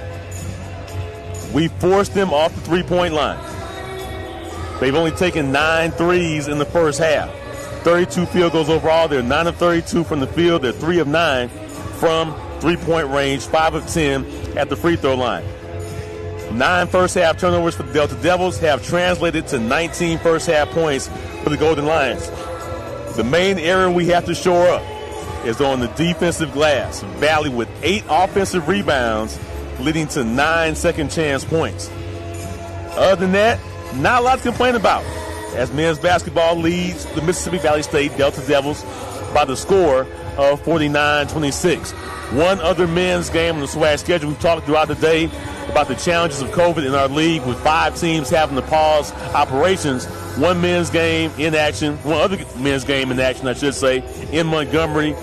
We forced them off the three-point line. They've only taken 9 threes in the first half. 32 field goals overall. They're 9 of 32 from the field. They're 3 of 9 from three-point range, 5 of 10 at the free throw line. 9 first half turnovers for the Delta Devils have translated to 19 first half points for the Golden Lions. The main area we have to shore up is on the defensive glass. Valley with 8 offensive rebounds, leading to 9 second chance points. Other than that, not a lot to complain about, as men's basketball leads the Mississippi Valley State Delta Devils by the score of 49-26. One other men's game on the SWAC schedule. We've talked throughout the day about the challenges of COVID in our league, with 5 teams having to pause operations. One men's game in action, one other men's game in action, I should say, in Montgomery.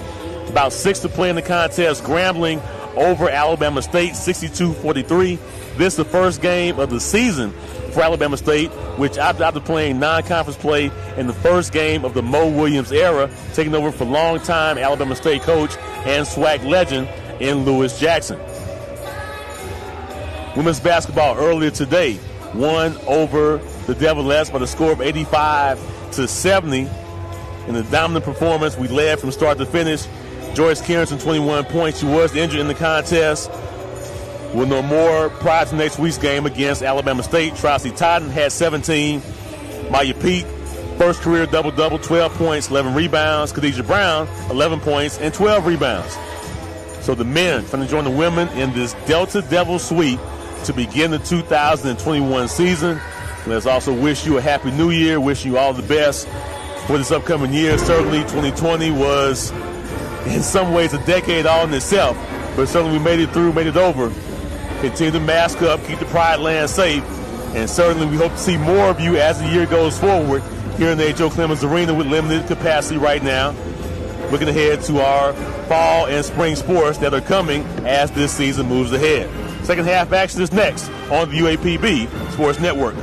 About 6 to play in the contest. Grambling over Alabama State, 62-43. This is the first game of the season for Alabama State, which after playing non-conference play in the first game of the Mo Williams era, taking over for longtime Alabama State coach and SWAC legend in Lewis Jackson. Women's basketball earlier today won over the Devilettes by the score of 85-70. In the dominant performance, we led from start to finish. Joyce Carrington, 21 points. She was injured in the contest. We'll know more prior to next week's game against Alabama State. Tracy Totten had 17. Maya Pete, first career double-double, 12 points, 11 rebounds. Khadijah Brown, 11 points and 12 rebounds. So the men trying to join the women in this Delta Devil sweep to begin the 2021 season. Let's also wish you a happy new year, wishing you all the best for this upcoming year. Certainly 2020 was in some ways a decade all in itself, but certainly we made it through, made it over. Continue to mask up, keep the Pride Land safe, and certainly we hope to see more of you as the year goes forward here in the H.O. Clemens Arena with limited capacity right now. Looking ahead to our fall and spring sports that are coming as this season moves ahead. Second half action is next on the UAPB Sports Network.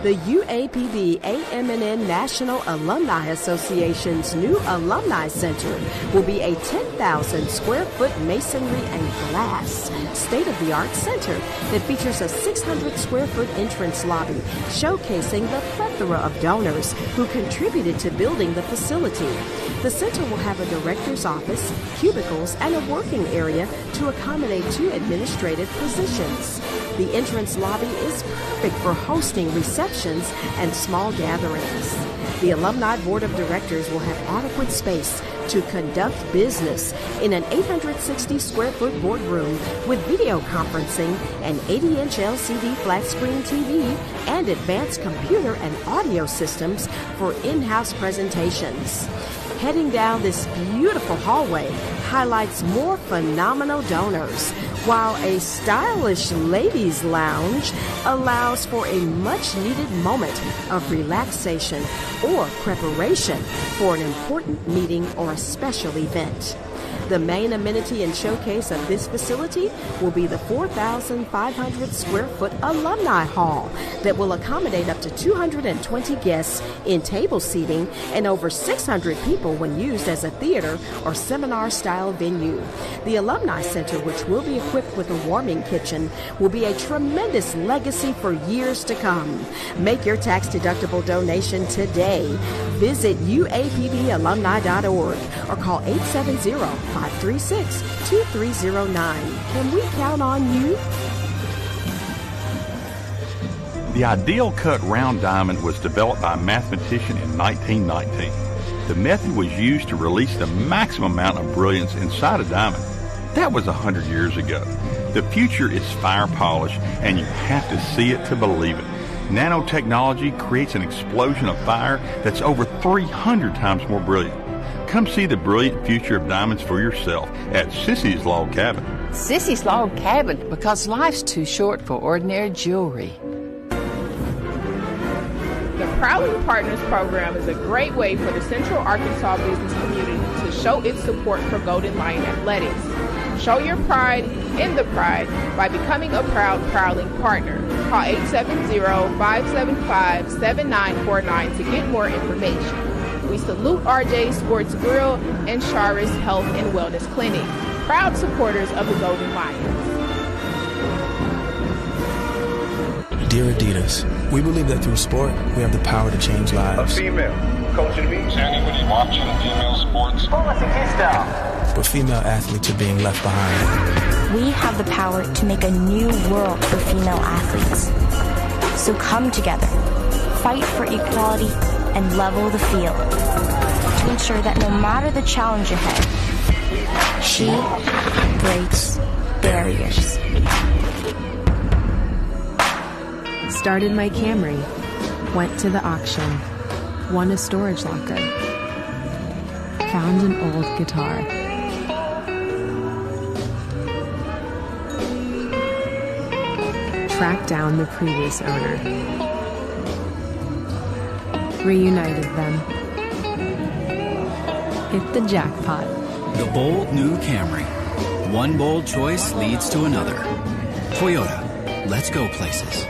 The UAPB AMNN National Alumni Association's new Alumni Center will be a 10,000 square foot masonry and glass state-of-the-art center that features a 600 square foot entrance lobby showcasing the plethora of donors who contributed to building the facility. The center will have a director's office, cubicles, and a working area to accommodate 2 administrative positions. The entrance lobby is perfect for hosting receptions and small gatherings. The Alumni Board of Directors will have adequate space to conduct business in an 860 square foot boardroom with video conferencing, an 80-inch LCD flat screen TV, and advanced computer and audio systems for in-house presentations. Heading down this beautiful hallway highlights more phenomenal donors, while a stylish ladies' lounge allows for a much-needed moment of relaxation or preparation for an important meeting or a special event. The main amenity and showcase of this facility will be the 4,500 square foot Alumni Hall that will accommodate up to 220 guests in table seating and over 600 people when used as a theater or seminar-style venue. The Alumni Center, which will be equipped with a warming kitchen, will be a tremendous legacy for years to come. Make your tax-deductible donation today. Visit uapbalumni.org or call 870-536-2309. Can we count on you? The ideal cut round diamond was developed by a mathematician in 1919. The method was used to release the maximum amount of brilliance inside a diamond. That was 100 years ago. The future is fire polish, and you have to see it to believe it. Nanotechnology creates an explosion of fire that's over 300 times more brilliant. Come see the brilliant future of diamonds for yourself at Sissy's Log Cabin. Sissy's Log Cabin, because life's too short for ordinary jewelry. The Proudly Partners program is a great way for the Central Arkansas business community to show its support for Golden Lion Athletics. Show your pride in the pride by becoming a proud Proudly partner. Call 870-575-7949 to get more information. We salute RJ Sports Grill and Charis Health and Wellness Clinic, proud supporters of the Golden Lions. Dear Adidas, we believe that through sport, we have the power to change lives. A female coaching me. Is anybody watching female sports? But female athletes are being left behind. We have the power to make a new world for female athletes. So come together, fight for equality, and level the field to ensure that no matter the challenge ahead, she breaks barriers. Started my Camry, went to the auction, won a storage locker, found an old guitar. Tracked down the previous owner. Reunited them. Hit the jackpot. The bold new Camry. One bold choice leads to another. Toyota, let's go places.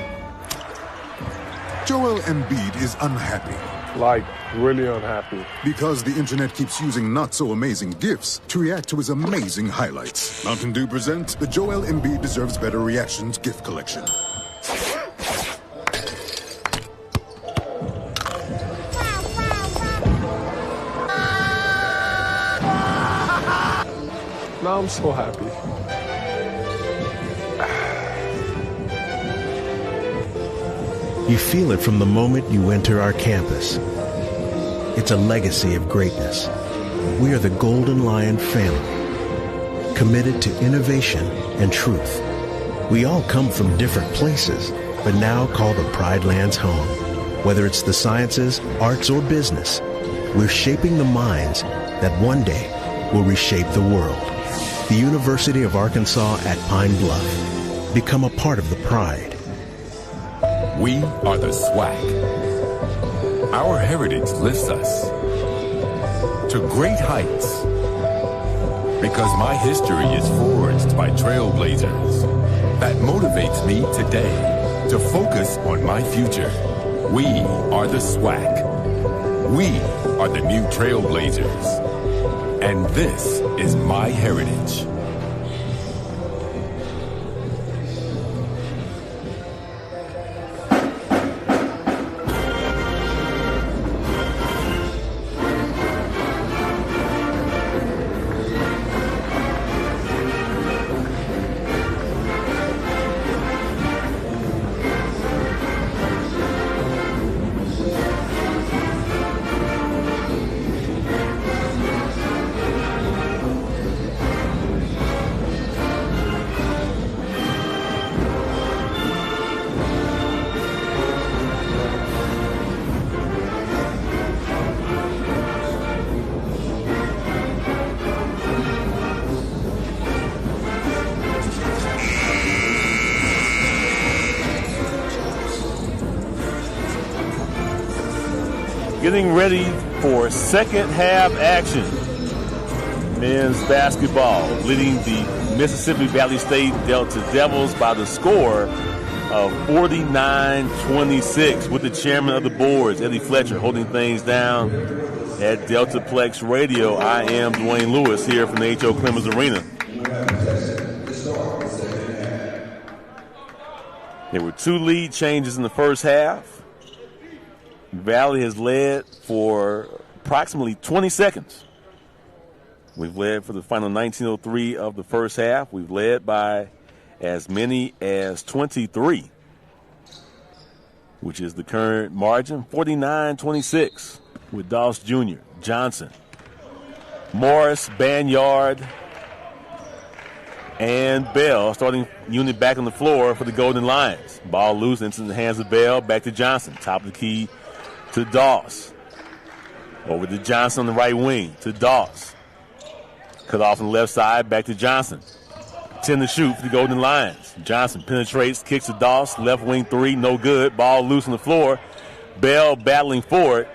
Joel Embiid is unhappy. Like, really unhappy. Because the internet keeps using not-so-amazing gifs to react to his amazing highlights. Mountain Dew presents the Joel Embiid Deserves Better Reactions gift collection. Now I'm so happy. You feel it from the moment you enter our campus. It's a legacy of greatness. We are the Golden Lion family, committed to innovation and truth. We all come from different places, but now call the Pride Lands home. Whether it's the sciences, arts, or business, we're shaping the minds that one day will reshape the world. The University of Arkansas at Pine-Bluff. Become a part of the Pride. We are the SWAC. Our heritage lifts us to great heights because my history is forged by trailblazers. That motivates me today to focus on my future. We are the SWAC. We are the new trailblazers. And this is my heritage. Getting ready for second half action. Men's basketball leading the Mississippi Valley State Delta Devils by the score of 49-26 with the chairman of the boards, Eddie Fletcher, holding things down at Deltaplex Radio. I am Dwayne Lewis here from the H.O. Clemens Arena. There were two lead changes in the first half. Valley has led for approximately 20 seconds. We've led for the final 19:03 of the first half. We've led by as many as 23, which is the current margin, 49-26, with Doss Jr., Johnson, Morris, Banyard, and Bell, starting unit back on the floor for the Golden Lions. Ball loose into the hands of Bell, back to Johnson. Top of the key to Doss. Over to Johnson on the right wing, to Doss. Cut off on the left side, back to Johnson. 10 to shoot for the Golden Lions. Johnson penetrates, kicks to Doss, left wing three, no good. Ball loose on the floor. Bell battling for it.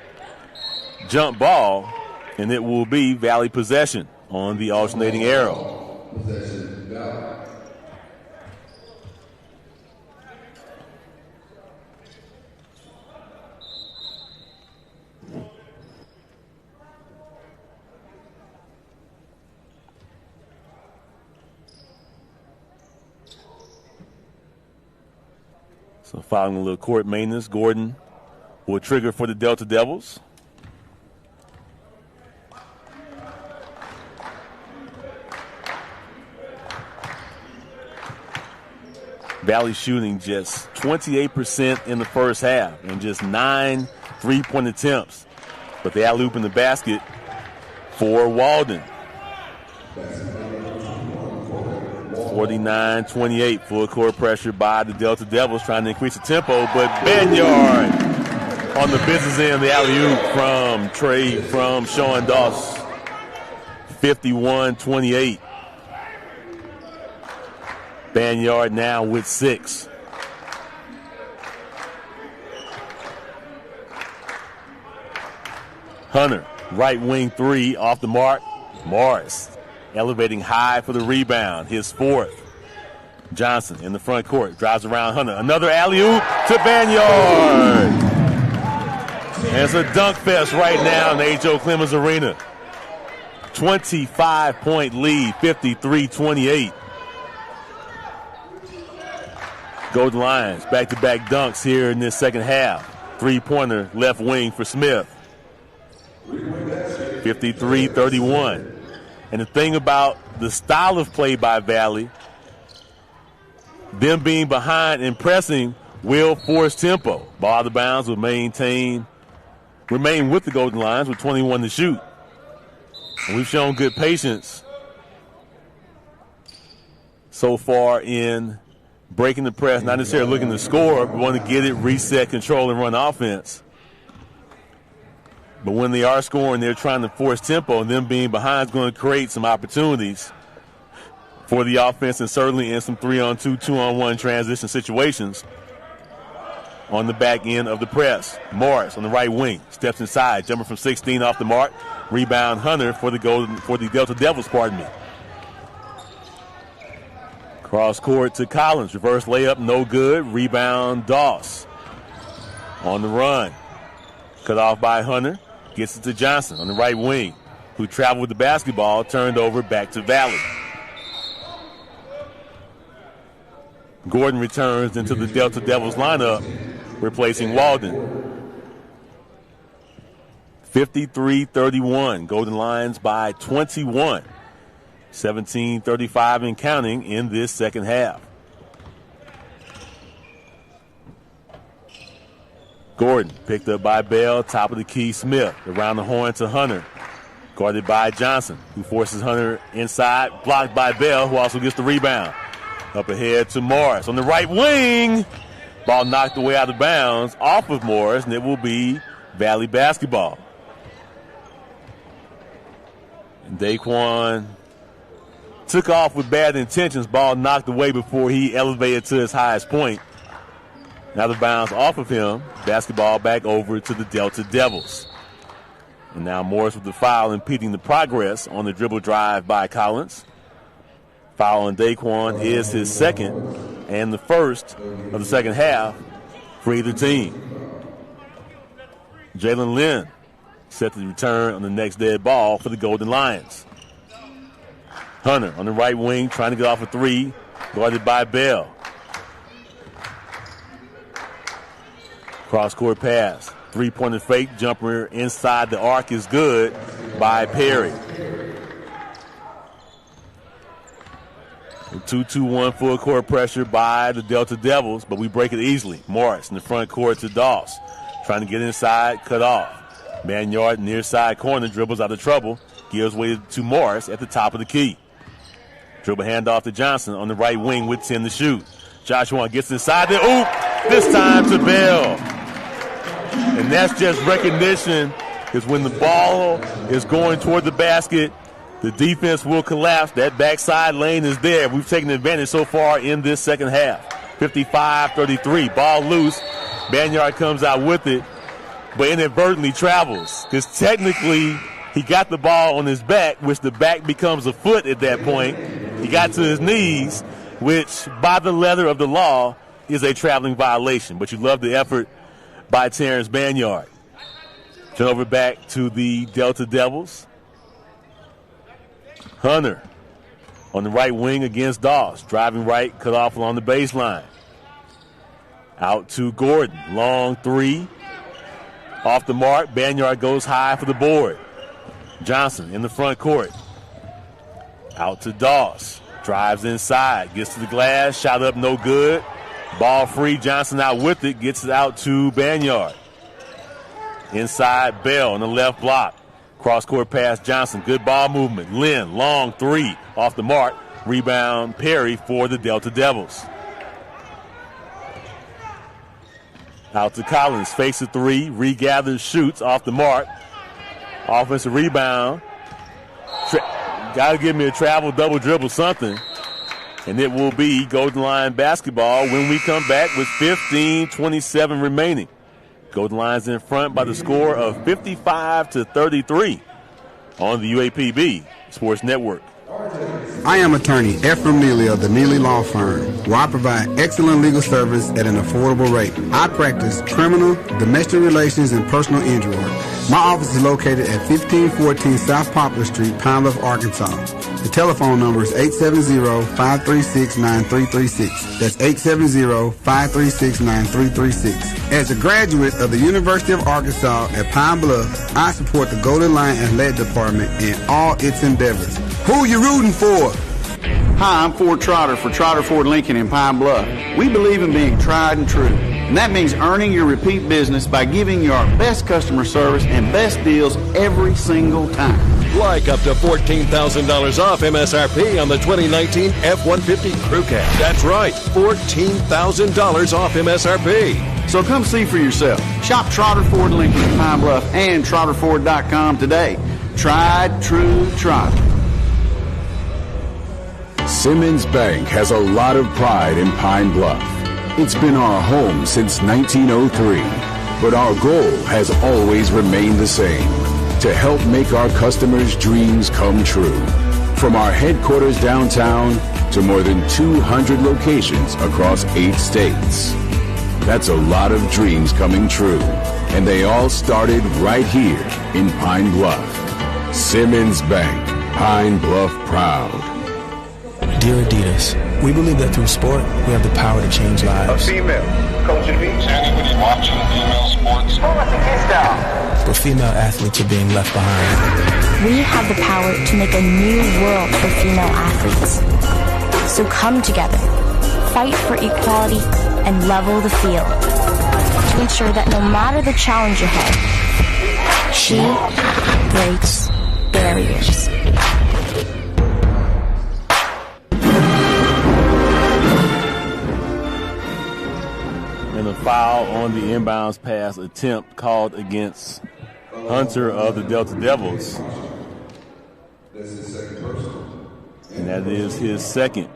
Jump ball, and it will be Valley possession on the alternating arrow. Possession, Valley. So following a little court maintenance, Gordon will trigger for the Delta Devils. Valley shooting just 28% in the first half and just 9 3-point attempts. But the alley-oop in the basket for Walden. 49-28, full court pressure by the Delta Devils trying to increase the tempo, but Banyard on the business end, the alley-oop from Sean Doss. 51-28. Banyard now with 6. Hunter, right wing three, off the mark. Morris elevating high for the rebound, his 4th. Johnson in the front court, drives around Hunter. Another alley-oop to Banyard. And it's a dunk fest right now in the H.O. Clemens Arena. 25-point lead, 53-28. Golden Lions, back-to-back dunks here in this second half. Three-pointer left wing for Smith. 53-31. And the thing about the style of play by Valley, them being behind and pressing will force tempo. Ball out of bounds will remain with the Golden Lions with 21 to shoot. And we've shown good patience so far in breaking the press, not necessarily looking to score, but want to get it, reset, control, and run offense. But when they are scoring, they're trying to force tempo, and them being behind is going to create some opportunities for the offense and certainly in some 3-on-2, 2-on-1 transition situations on the back end of the press. Morris on the right wing, steps inside, jumping from 16 off the mark. Rebound Hunter for the Delta Devils, pardon me. Cross court to Collins, reverse layup, no good. Rebound Doss on the run. Cut off by Hunter. Gets it to Johnson on the right wing, who traveled with the basketball, turned over back to Valley. Gordon returns into the Delta Devils lineup, replacing Walden. 53-31, Golden Lions by 21. 17-35 and counting in this second half. Gordon picked up by Bell, top of the key Smith, around the horn to Hunter. Guarded by Johnson, who forces Hunter inside, blocked by Bell, who also gets the rebound. Up ahead to Morris on the right wing. Ball knocked away out of bounds off of Morris, and it will be Valley basketball. And Daquan took off with bad intentions. Ball knocked away before he elevated to his highest point. Out of bounds off of him. Basketball back over to the Delta Devils. And now Morris with the foul, impeding the progress on the dribble drive by Collins. Foul on Daquan is his second and the first of the second half for either team. Jalen Lynn set to return on the next dead ball for the Golden Lions. Hunter on the right wing trying to get off a three, guarded by Bell. Cross-court pass. Three-pointer fake. Jumper inside the arc is good by Perry. 2-2-1 full court pressure by the Delta Devils, but we break it easily. Morris in the front court to Doss. Trying to get inside, cut off. Banyard near side corner, dribbles out of trouble. Gives way to Morris at the top of the key. Dribble handoff to Johnson on the right wing with 10 to shoot. Joshua gets inside the oop, this time to Bell. And that's just recognition, because when the ball is going toward the basket, the defense will collapse. That backside lane is there. We've taken advantage so far in this second half. 55-33, ball loose. Banyard comes out with it, but inadvertently travels, because technically he got the ball on his back, which the back becomes a foot at that point. He got to his knees, which by the letter of the law is a traveling violation. But you love the effort by Terrence Banyard. Turn over back to the Delta Devils. Hunter on the right wing against Doss. Driving right, cut off along the baseline. Out to Gordon. Long three. Off the mark. Banyard goes high for the board. Johnson in the front court. Out to Doss. Drives inside. Gets to the glass. Shot up, no good. Ball free. Johnson out with it. Gets it out to Banyard. Inside, Bell on the left block. Cross-court pass, Johnson. Good ball movement. Lynn, long three. Off the mark. Rebound, Perry for the Delta Devils. Out to Collins. Fakes a three. Regathers, shoots. Off the mark. Offensive rebound. Got to give me a travel, double dribble, something. And it will be Golden Lion basketball when we come back with 15:27 remaining. Golden Lions in front by the score of 55-33 on the UAPB Sports Network. I am attorney Ephraim Neely of the Neely Law Firm, where I provide excellent legal service at an affordable rate. I practice criminal, domestic relations, and personal injury work. My office is located at 1514 South Poplar Street, Pine-Bluff, Arkansas. The telephone number is 870-536-9336. That's 870-536-9336. As a graduate of the University of Arkansas at Pine-Bluff, I support the Golden Lion Athletic Department in all its endeavors. Who you rooting for? Hi, I'm Ford Trotter for Trotter Ford Lincoln in Pine-Bluff. We believe in being tried and true, and that means earning your repeat business by giving you our best customer service and best deals every single time. Like up to $14,000 off MSRP on the 2019 F-150 Crew Cab. That's right, $14,000 off MSRP. So come see for yourself. Shop Trotter Ford Lincoln in Pine-Bluff and TrotterFord.com today. Tried, true, Trotter. Simmons Bank has a lot of pride in Pine Bluff. It's been our home since 1903, but our goal has always remained the same, to help make our customers' dreams come true. From our headquarters downtown to more than 200 locations across 8 states. That's a lot of dreams coming true, and they all started right here in Pine Bluff. Simmons Bank, Pine Bluff proud. Dear Adidas, we believe that through sport, we have the power to change lives. A female coaching me. Is anybody watching female sports? But female athletes are being left behind. We have the power to make a new world for female athletes. So come together, fight for equality, and level the field to ensure that no matter the challenge ahead, she breaks barriers. And a foul on the inbounds pass attempt called against Hunter of the Delta Devils. That's his second personal. And that is his second.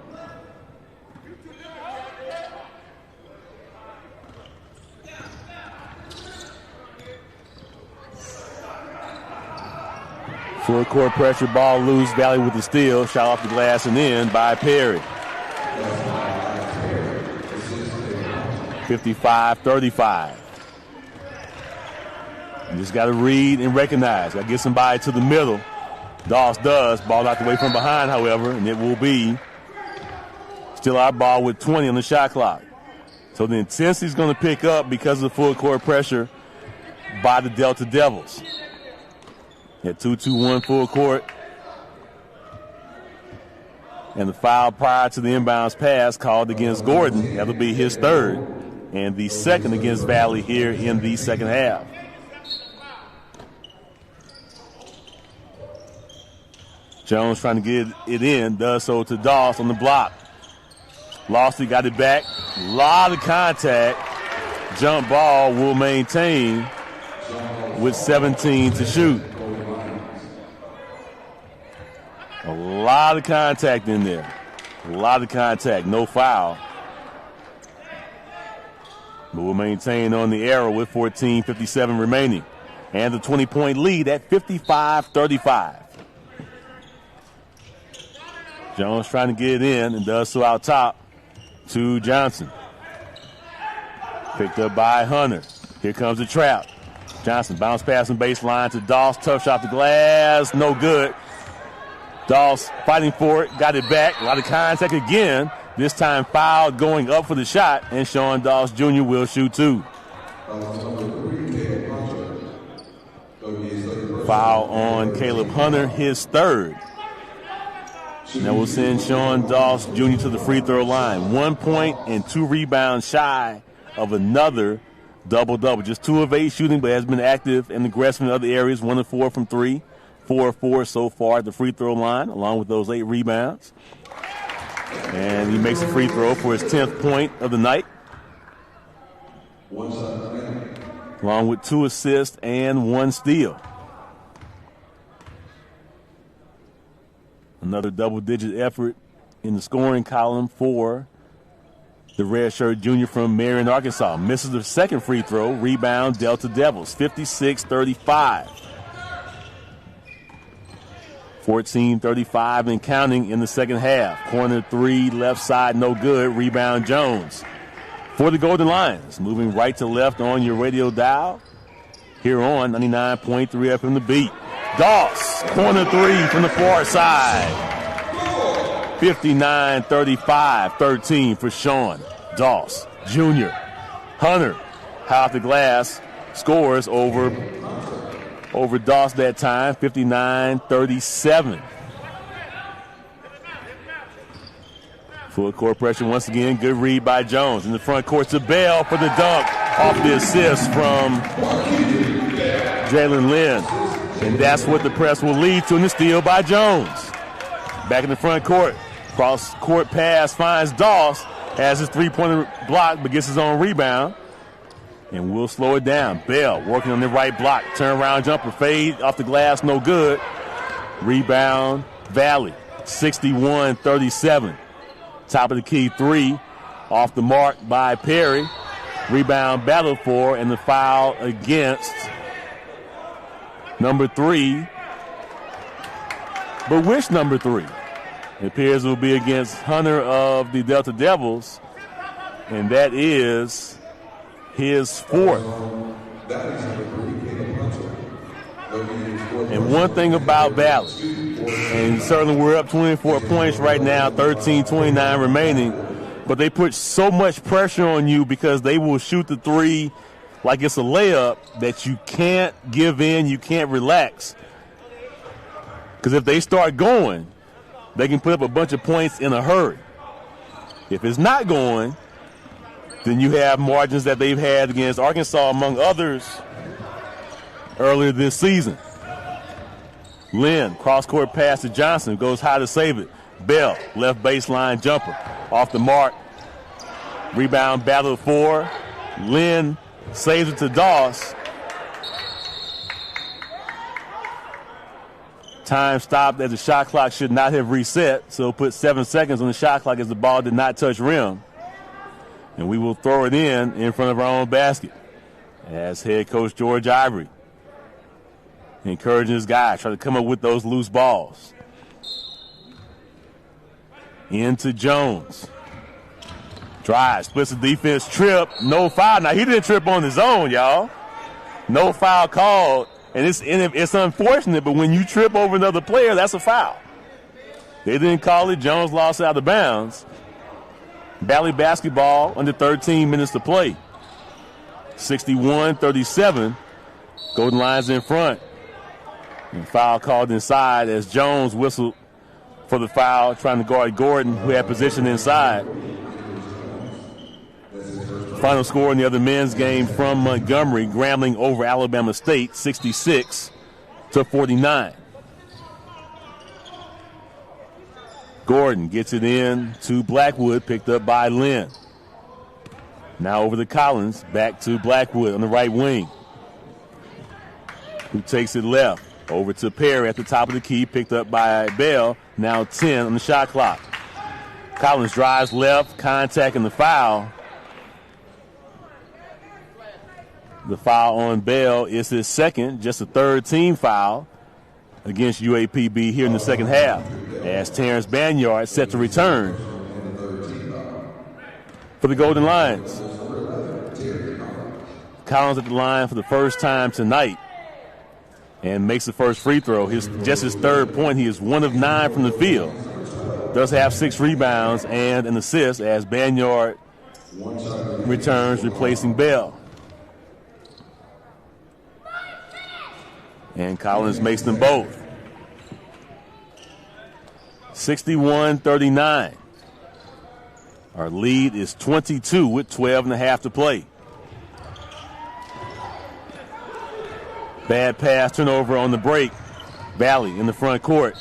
Full court pressure, ball loose, Valley with the steal, shot off the glass and in by Perry. 55-35. You just got to read and recognize. Got to get somebody to the middle. Doss does. Ball out the way from behind, however, and it will be still our ball with 20 on the shot clock. So the intensity is going to pick up because of the full court pressure by the Delta Devils. At 2-2-1 full court. And the foul prior to the inbounds pass called against Gordon. That'll be his third. And the second against Valley here in the second half. Jones trying to get it in, does so to Doss on the block. Lost it, got it back. A lot of contact. Jump ball will maintain with 17 to shoot. A lot of contact in there. A lot of contact, no foul. But we'll maintain on the arrow with 14:57 remaining. And the 20-point lead at 55-35. Jones trying to get it in and does so out top to Johnson. Picked up by Hunter. Here comes the trap. Johnson bounce pass from baseline to Doss. Tough shot to glass. No good. Doss fighting for it. Got it back. A lot of contact again. This time foul going up for the shot. And Sean Doss Jr. will shoot two. Foul on Caleb Hunter, his third. Now we'll send Sean Doss Jr. to the free throw line. 1 point and 2 rebounds shy of another double-double. Just 2 of 8 shooting, but has been active and aggressive in other areas. 1 of 4 from 3. 4 of 4 so far at the free throw line, along with those 8 rebounds. And he makes a free throw for his 10th point of the night, along with 2 assists and 1 steal. Another double-digit effort in the scoring column for the redshirt junior from Marion, Arkansas. Misses the second free throw. Rebound, Delta Devils, 56-35. 14:35 and counting in the second half. Corner 3, left side, no good. Rebound, Jones. For the Golden Lions, moving right to left on your radio dial. Here on 99.3 FM The Beat. Doss, corner 3 from the far side. 59-35, 13 for Sean Doss Jr. Hunter, high off the glass, scores over Doss that time, 59-37. Full court pressure once again. Good read by Jones. In the front court to Bell for the dunk off the assist from Jalen Lynn. And that's what the press will lead to in the steal by Jones. Back in the front court. Cross-court pass finds Doss. Has his three-pointer blocked, but gets his own rebound. And we'll slow it down. Bell working on the right block. Turnaround jumper. Fade off the glass. No good. Rebound, Valley. 61-37. Top of the key 3. Off the mark by Perry. Rebound battled for, and the foul against number 3. But which number 3? It appears it will be against Hunter of the Delta Devils, and that is his 4th. And one thing about Valley, and certainly we're up 24 points right now, 13:29 remaining, but they put so much pressure on you because they will shoot the 3 like it's a layup that you can't give in, you can't relax. Because if they start going, they can put up a bunch of points in a hurry. If it's not going, then you have margins that they've had against Arkansas, among others, earlier this season. Lynn, cross-court pass to Johnson, goes high to save it. Bell, left baseline jumper, off the mark. Rebound battle for. Lynn saves it to Doss. Time stopped as the shot clock should not have reset, so put 7 seconds on the shot clock as the ball did not touch rim. And we will throw it in front of our own basket as head coach George Ivory encouraging his guys, try to come up with those loose balls. Into Jones. Drive, splits the defense, trip, no foul. Now, he didn't trip on his own, y'all. No foul called. And it's unfortunate, but when you trip over another player, that's a foul. They didn't call it. Jones lost out of bounds. Valley basketball under 13 minutes to play. 61-37. Golden Lions in front. And foul called inside as Jones whistled for the foul, trying to guard Gordon, who had position inside. Final score in the other men's game from Montgomery, Grambling over Alabama State, 66-49. Gordon gets it in to Blackwood, picked up by Lynn. Now over to Collins, back to Blackwood on the right wing, who takes it left. Over to Perry at the top of the key, picked up by Bell. Now 10 on the shot clock. Collins drives left, contact and the foul. The foul on Bell is his second, just a third team foul against UAPB here in the second half, as Terrence Banyard set to return for the Golden Lions. Collins at the line for the first time tonight and makes the first free throw. Just his third point. He is 1 of 9 from the field. Does have 6 rebounds and an assist as Banyard returns, replacing Bell. And Collins makes them both. 61-39. Our lead is 22 with 12 and a half to play. Bad pass, turnover on the break. Valley in the front court.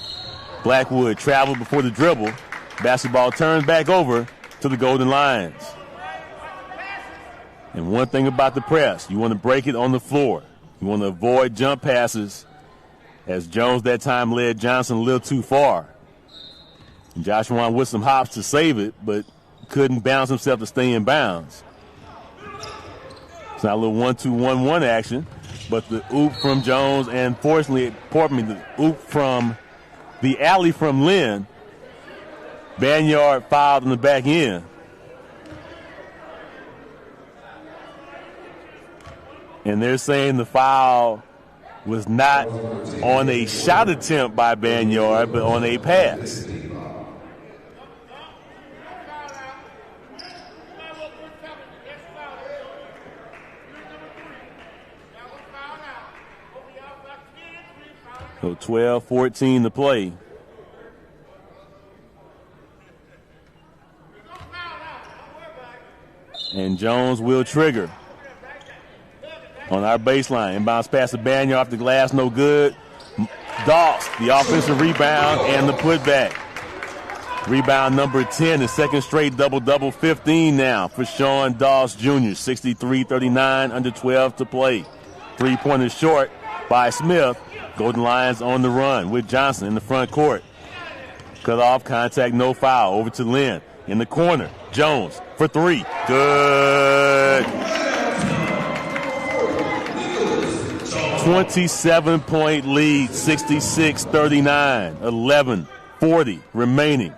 Blackwood traveled before the dribble. Basketball turns back over to the Golden Lions. And one thing about the press, you want to break it on the floor. You want to avoid jump passes, as Jones that time led Johnson a little too far. And Joshua with some hops to save it, but couldn't bounce himself to stay in bounds. It's not a little 1-2-1-1 action, but the oop from Jones and the oop from the alley from Lynn. Banyard fouled in the back end. And they're saying the foul was not on a shot attempt by Banyard, but on a pass. So 12-14 to play. And Jones will trigger on our baseline. Inbounds pass to Banyard off the glass, no good. Doss, the offensive rebound and the putback. Rebound number 10, his second straight double-double, 15 now for Sean Doss Jr. 63-39, under 12 to play. Three-pointer short by Smith. Golden Lions on the run with Johnson in the front court. Cut off, contact, no foul. Over to Lynn in the corner. Jones for three. Good. 27-point lead, 66-39, 11:40 remaining.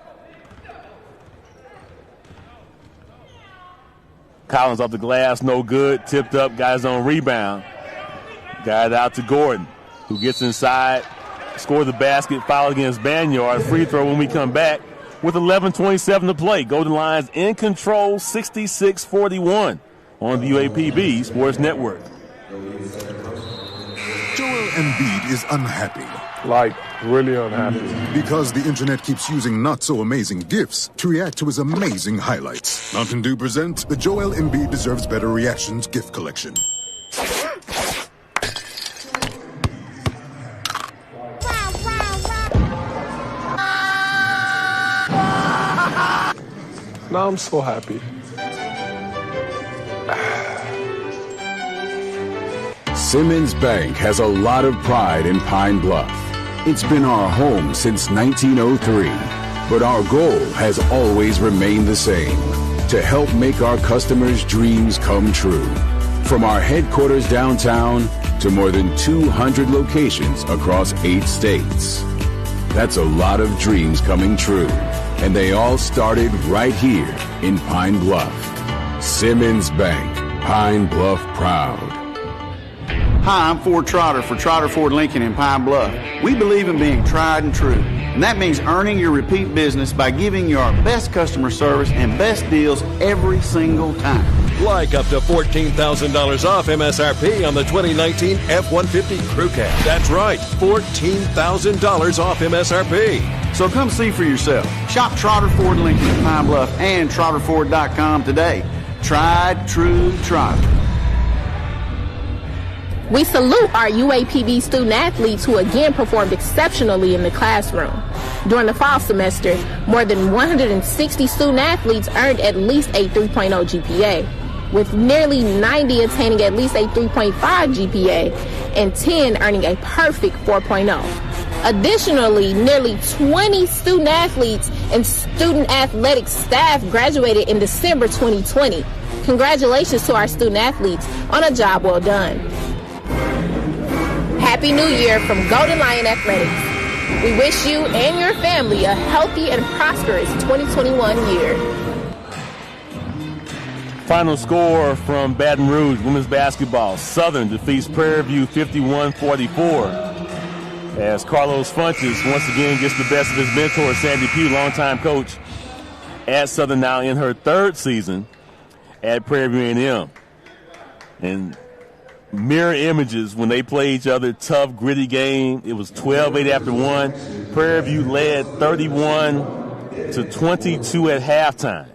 Collins off the glass, no good. Tipped up, got his own rebound. Got it out to Gordon, who gets inside, scored the basket, foul against Banyard. Free throw when we come back with 11:27 to play. Golden Lions in control, 66-41 on the UAPB Sports Network. Joel Embiid is unhappy. Like, really unhappy. Because the internet keeps using not-so-amazing GIFs to react to his amazing highlights. Mountain Dew presents the Joel Embiid Deserves Better Reactions gift collection. Now I'm so happy. Simmons Bank has a lot of pride in Pine-Bluff. It's been our home since 1903, but our goal has always remained the same: to help make our customers' dreams come true. From our headquarters downtown to more than 200 locations across 8 states. That's a lot of dreams coming true, and they all started right here in Pine-Bluff. Simmons Bank, Pine-Bluff proud. Hi, I'm Ford Trotter for Trotter Ford Lincoln in Pine-Bluff. We believe in being tried and true, and that means earning your repeat business by giving you our best customer service and best deals every single time. Like up to $14,000 off MSRP on the 2019 F-150 Crew Cab. That's right, $14,000 off MSRP. So come see for yourself. Shop Trotter Ford Lincoln in Pine-Bluff and TrotterFord.com today. Tried, true, Trotter. We salute our UAPB student athletes who again performed exceptionally in the classroom. During the fall semester, more than 160 student athletes earned at least a 3.0 GPA, with nearly 90 attaining at least a 3.5 GPA and 10 earning a perfect 4.0. Additionally, nearly 20 student athletes and student athletic staff graduated in December 2020. Congratulations to our student athletes on a job well done. Happy New Year from Golden Lion Athletics. We wish you and your family a healthy and prosperous 2021 year. Final score from Baton Rouge women's basketball. Southern defeats Prairie View 51-44. As Carlos Funches once again gets the best of his mentor, Sandy Pugh, longtime coach at Southern, now in her third season at Prairie View A&M. And mirror images when they play each other, tough, gritty game. It was 12-8 after one. Prairie View led 31-22 at halftime.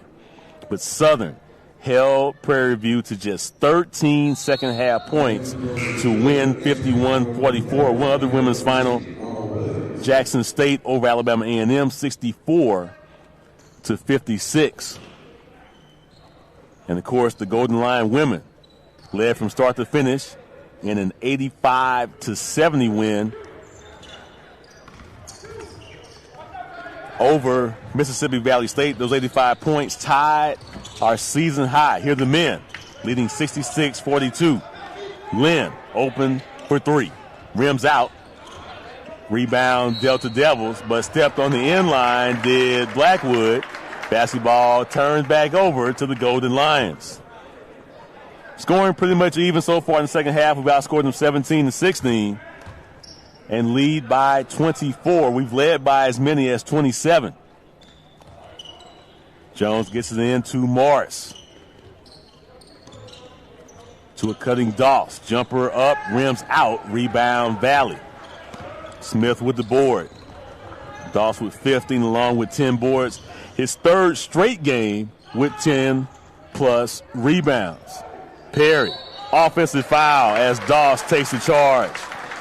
But Southern held Prairie View to just 13 second-half points to win 51-44. One other women's final, Jackson State over Alabama A&M, 64-56. And, of course, the Golden Lion women led from start to finish in an 85-70 win over Mississippi Valley State. Those 85 points tied our season high. Here are the men leading 66-42. Lynn open for three. Rims out. Rebound Delta Devils, but stepped on the end line did Blackwood. Basketball turns back over to the Golden Lions. Scoring pretty much even so far in the second half. We've outscored them 17-16 and lead by 24. We've led by as many as 27. Jones gets it in to Morris. To a cutting Doss. Jumper up, rims out, rebound Valley. Smith with the board. Doss with 15 along with 10 boards. His third straight game with 10-plus rebounds. Perry, offensive foul as Doss takes the charge.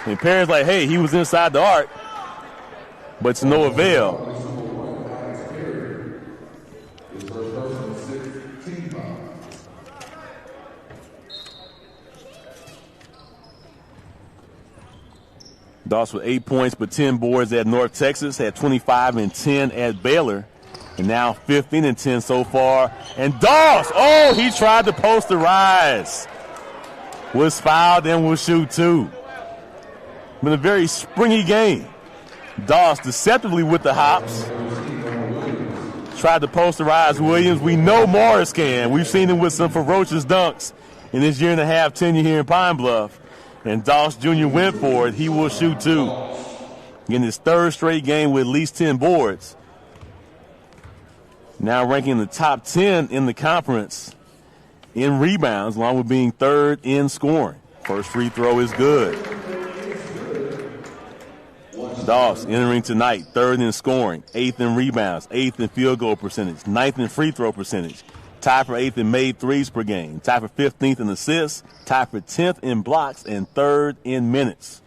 And Perry's like, hey, he was inside the arc, but to no avail. Doss with 8 points but 10 boards at North Texas, had 25 and 10 at Baylor, and now 15 and 10 so far. And Doss, oh, he tried to post the rise. Was fouled and will shoot two. Been a very springy game. Doss deceptively with the hops. Tried to posterize Williams. We know Morris can. We've seen him with some ferocious dunks in his year-and-a-half tenure here in Pine-Bluff. And Doss Jr. went for it. He will shoot two. In his third straight game with at least 10 boards. Now ranking in the top 10 in the conference in rebounds, along with being third in scoring. First free throw is good. Doss entering tonight, third in scoring, 8th in rebounds, 8th in field goal percentage, 9th in free throw percentage, tied for 8th in made threes per game, tied for 15th in assists, tied for 10th in blocks, and 3rd in minutes.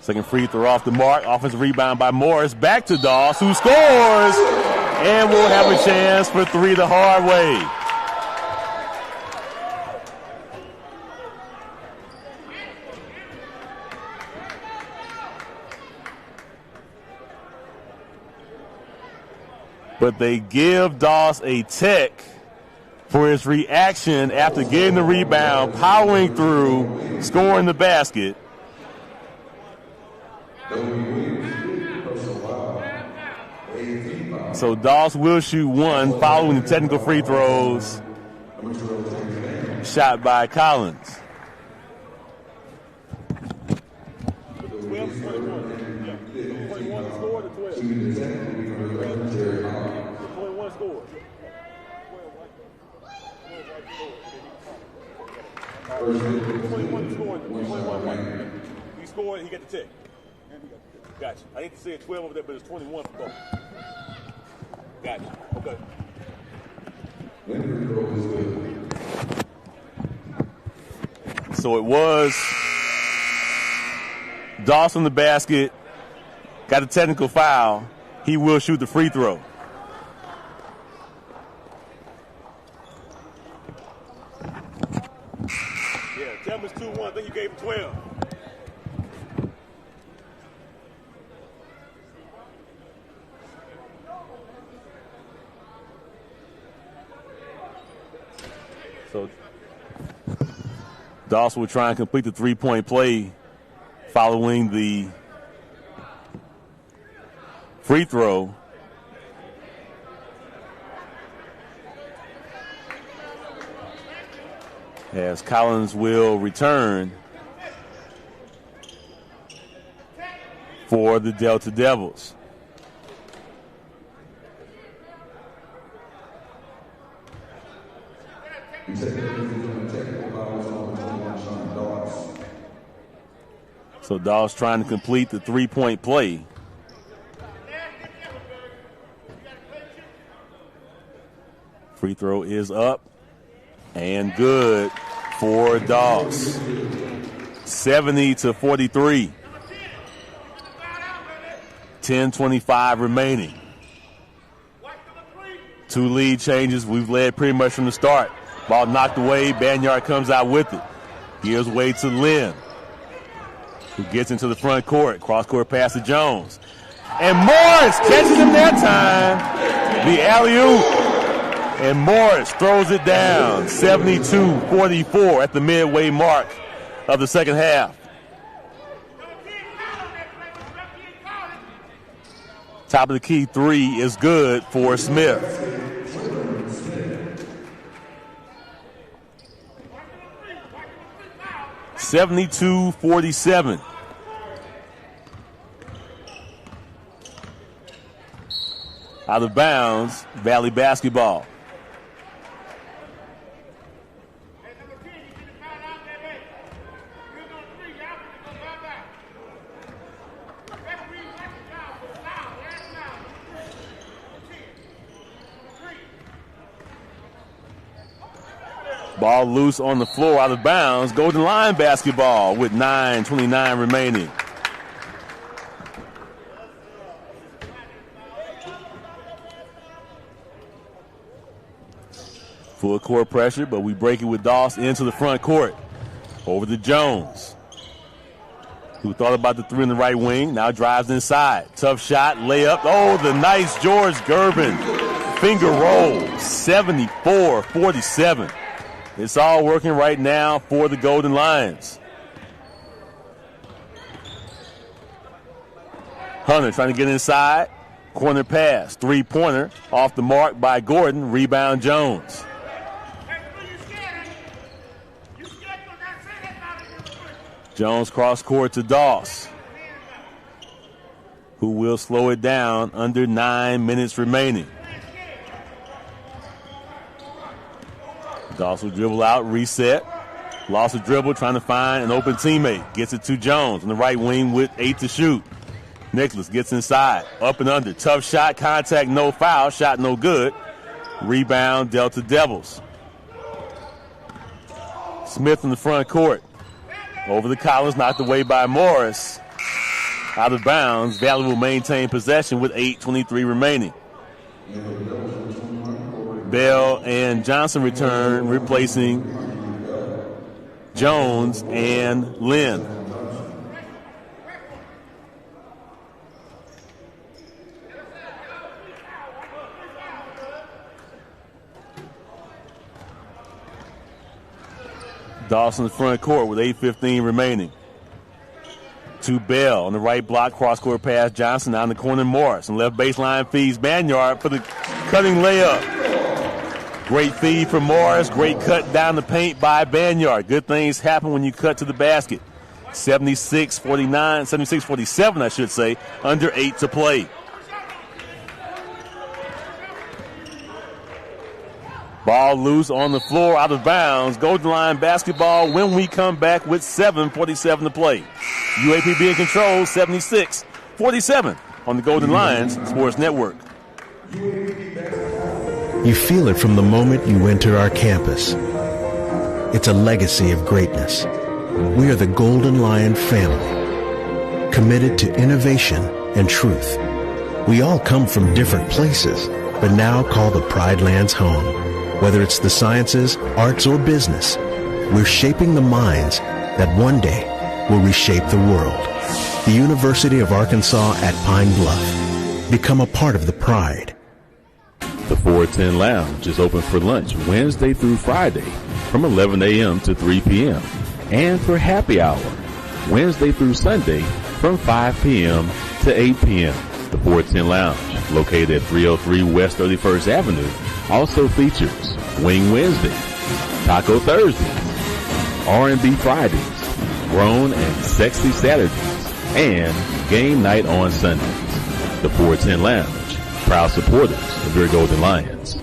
Second free throw off the mark, offensive rebound by Morris, back to Doss, who scores, and will have a chance for three the hard way. But they give Doss a tech for his reaction after getting the rebound, powering through, scoring the basket. So Doss will shoot one following the technical free throws shot by Collins. He scored, he got the 10. Gotcha. I hate to say 12 over there, but it's 21 for both. Gotcha. Okay. So it was Doss in the basket got a technical foul, he will shoot the free throw. Yeah, tell him it's 2-1. I think you gave him 12. So Dawson will try and complete the three-point play following the free throw. As Collins will return for the Delta Devils. So Dawes trying to complete the three-point play. Free throw is up and good for Dawes. 70-43. 10:25 remaining. 2 lead changes. We've led pretty much from the start. Ball knocked away. Banyard comes out with it. Gives way to Lynn, who gets into the front court. Cross-court pass to Jones. And Morris catches him that time. The alley-oop. And Morris throws it down. 72-44 at the midway mark of the second half. Top of the key three is good for Smith. (72-47). Out of bounds, Valley basketball. Ball loose on the floor, out of bounds. Golden Lion basketball with 9:29 remaining. Full court pressure, but we break it with Doss into the front court. Over to Jones, who thought about the three in the right wing, now drives inside. Tough shot, layup. Oh, the nice George Gervin finger roll. 74-47. It's all working right now for the Golden Lions. Hunter trying to get inside. Corner pass, three-pointer off the mark by Gordon. Rebound Jones. Jones cross court to Doss, who will slow it down under 9 minutes remaining. Doss will dribble out, reset. Lost a dribble, trying to find an open teammate. Gets it to Jones on the right wing with 8 to shoot. Nicholas gets inside, up and under. Tough shot, contact, no foul. Shot no good. Rebound, Delta Devils. Smith in the front court. Over the Collins, knocked away by Morris. Out of bounds. Valley will maintain possession with 8:23 remaining. Bell and Johnson return, replacing Jones and Lynn. Dawson's front court with 8:15 remaining. To Bell on the right block, cross-court pass. Johnson down the corner, Morris. And left baseline feeds Banyard for the cutting layup. Great feed from Morris. Great cut down the paint by Banyard. Good things happen when you cut to the basket. 76-47, I should say. Under 8 to play. Ball loose on the floor, out of bounds. Golden Line basketball when we come back with 7:47 to play. UAPB in control, 76-47 on the Golden Lions Sports Network. You feel it from the moment you enter our campus. It's a legacy of greatness. We are the Golden Lion family, committed to innovation and truth. We all come from different places, but now call the Pride Lands home. Whether it's the sciences, arts, or business, we're shaping the minds that one day will reshape the world. The University of Arkansas at Pine-Bluff. Become a part of the Pride. The 410 Lounge is open for lunch Wednesday through Friday from 11 a.m. to 3 p.m. and for happy hour Wednesday through Sunday from 5 p.m. to 8 p.m. The 410 Lounge, located at 303 West 31st Avenue, also features Wing Wednesday, Taco Thursdays, R&B Fridays, Grown and Sexy Saturdays, and Game Night on Sundays. The 410 Lounge, proud supporters of your Golden Lions.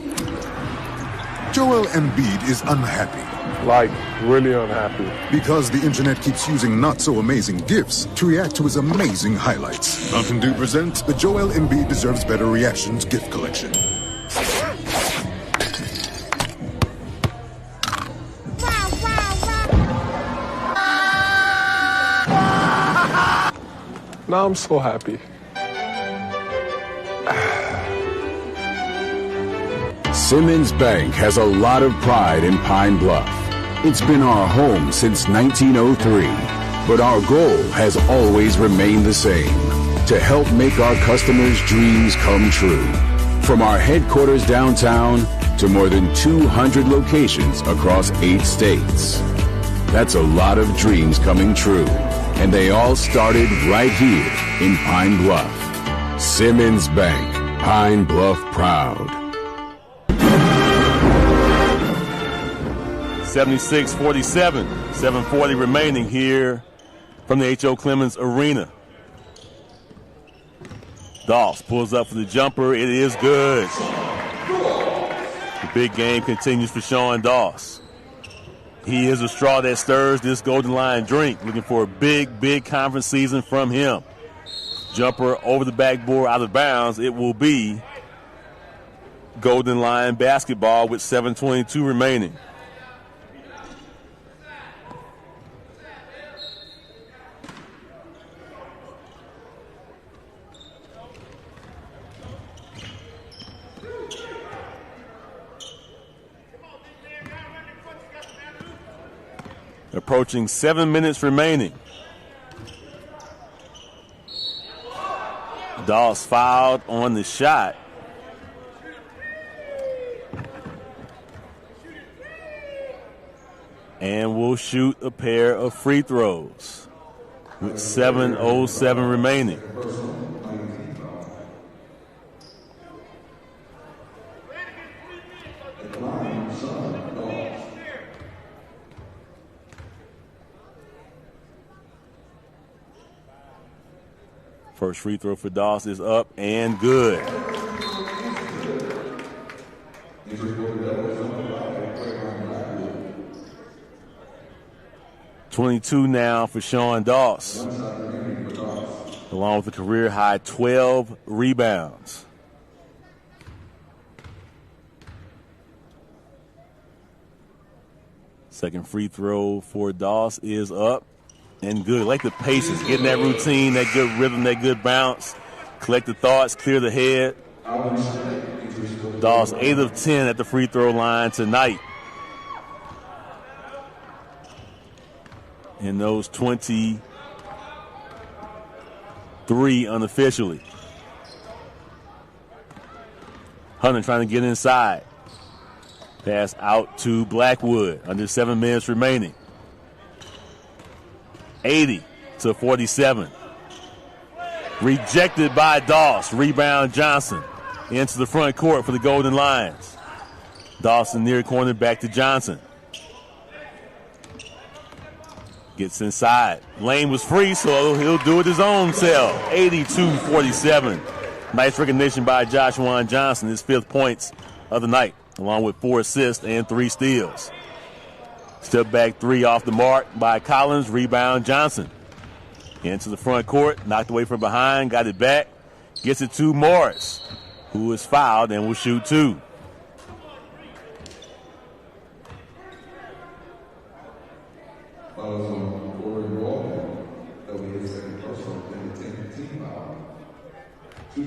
Joel Embiid is unhappy. Like, really unhappy. Because the internet keeps using not-so-amazing GIFs to react to his amazing highlights. Mountain Dew presents the Joel Embiid Deserves Better Reactions gift collection. Now I'm so happy. Simmons Bank has a lot of pride in Pine-Bluff. It's been our home since 1903, but our goal has always remained the same, to help make our customers' dreams come true. From our headquarters downtown to more than 200 locations across 8 states. That's a lot of dreams coming true, and they all started right here in Pine-Bluff. Simmons Bank, Pine-Bluff proud. 76-47, 7:40 remaining here from the H.O. Clemens Arena. Doss pulls up for the jumper. It is good. The big game continues for Sean Doss. He is a straw that stirs this Golden Lion drink. Looking for a big, big conference season from him. Jumper over the backboard, out of bounds. It will be Golden Lion basketball with 7:22 remaining. Approaching 7 minutes remaining. Doss fouled on the shot. And will shoot a pair of free throws with 7:07 remaining. First free throw for Doss is up and good. .22 now for Sean Doss, along with a career-high 12 rebounds. Second free throw for Doss is up and good. I like the paces, getting that routine, that good rhythm, that good bounce. Collect the thoughts, clear the head. Doss 8 of 10 at the free throw line tonight. And those 23 unofficially. Hunter trying to get inside. Pass out to Blackwood. Under 7 minutes remaining. 80-47. Rejected by Doss. Rebound Johnson into the front court for the Golden Lions. Dawson near corner, back to Johnson. Gets inside. Lane was free, so he'll do it his own self. 82-47. Nice recognition by Joshua Johnson, his 5th points of the night, along with 4 assists and 3 steals. Step back 3 off the mark by Collins. Rebound Johnson. Into the front court, knocked away from behind, got it back. Gets it to Morris, who is fouled and will shoot 2. And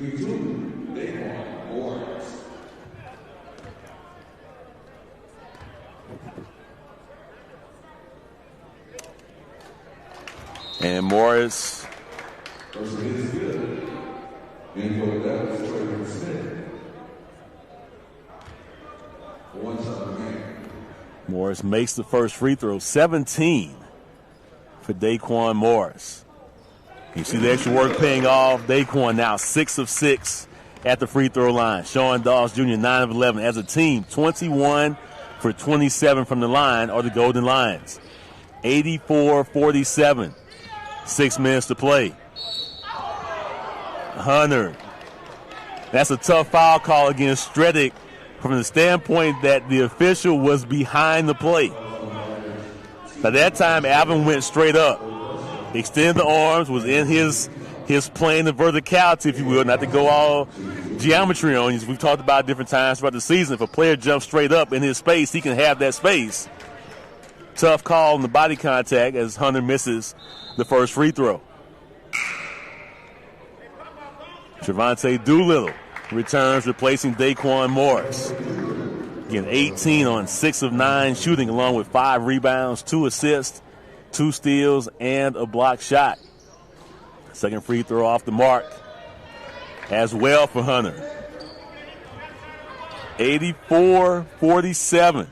Morris makes the first free throw. 17 for Daquan Morris. You see the extra work paying off. Daquan now 6 of 6 at the free throw line. Sean Doss Jr. 9 of 11. As a team, 21 for 27 from the line are the Golden Lions. 84-47. 6 minutes to play. Hunter. That's a tough foul call against Stredick from the standpoint that the official was behind the play. By that time, Alvin went straight up. Extended the arms, was in his plane of verticality, if you will, not to go all geometry on you. We've talked about different times throughout the season. If a player jumps straight up in his space, he can have that space. Tough call on the body contact as Hunter misses the first free throw. Trevante Doolittle returns, replacing Daquan Morris. Again, 18 on 6 of 9 shooting, along with 5 rebounds, 2 assists, 2 steals, and a block shot. Second free throw off the mark as well for Hunter. 84-47.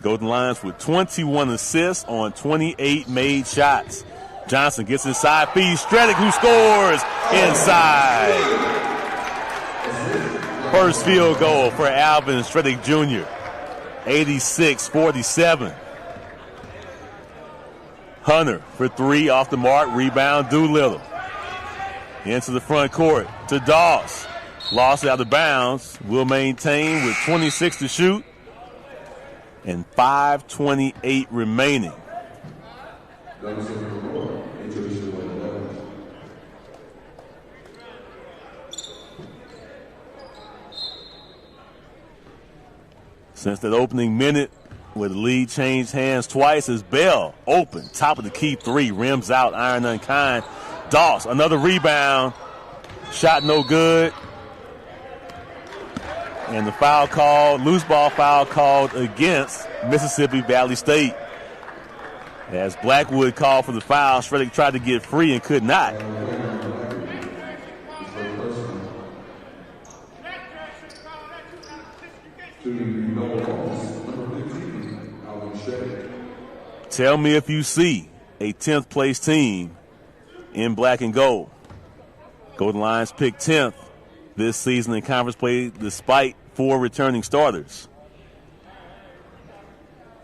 Golden Lions with 21 assists on 28 made shots. Johnson gets inside, feeds Stredick, who scores inside. First field goal for Alvin Stredick Jr. 86-47. Hunter for 3 off the mark. Rebound Doolittle. Into the front court to Doss. Lost out of bounds. Will maintain with 26 to shoot. And 5:28 remaining. Since that opening minute, where the lead changed hands twice, as Bell open, top of the key 3, rims out, iron unkind. Doss, another rebound, shot no good. And the foul called, loose ball foul called against Mississippi Valley State. As Blackwood called for the foul, Stredick tried to get free and could not. Tell me if you see a 10th place team in black and gold. Golden Lions picked 10th this season in conference play despite 4 returning starters.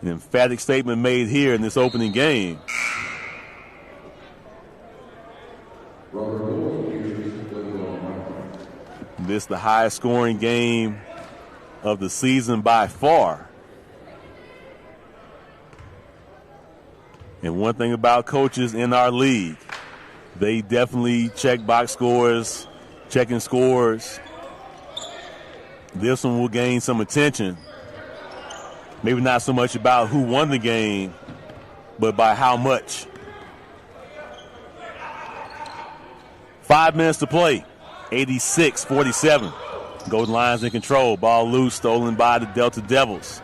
An emphatic statement made here in this opening game. This the highest scoring game of the season by far. And one thing about coaches in our league, they definitely check box scores, checking scores. This one will gain some attention. Maybe not so much about who won the game, but by how much. 5 minutes to play. 86-47. Golden Lions in control. Ball loose, stolen by the Delta Devils.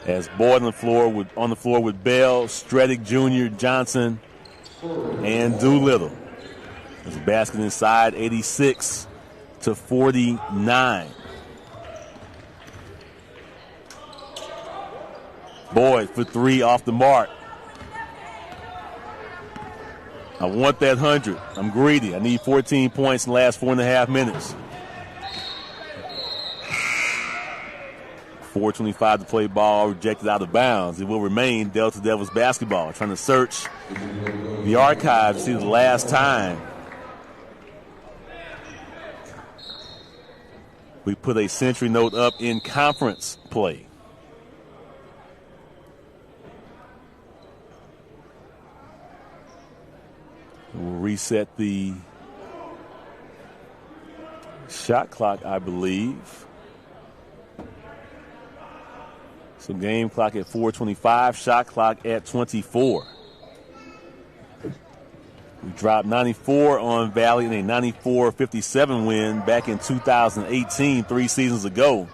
As Boyd on the floor with Bell, Stredick Jr., Johnson, and Doolittle. There's a basket inside, 86-49. Boyd for 3 off the mark. I want that 100. I'm greedy. I need 14 points in the last 4.5 minutes. 4:25 to play, ball rejected out of bounds. It will remain Delta Devils basketball. Trying to search the archive to see the last time we put a century note up in conference play. We'll reset the shot clock, I believe. So game clock at 4:25, shot clock at 24. dropped 94 on Valley in a 94-57 win back in 2018, 3 seasons ago.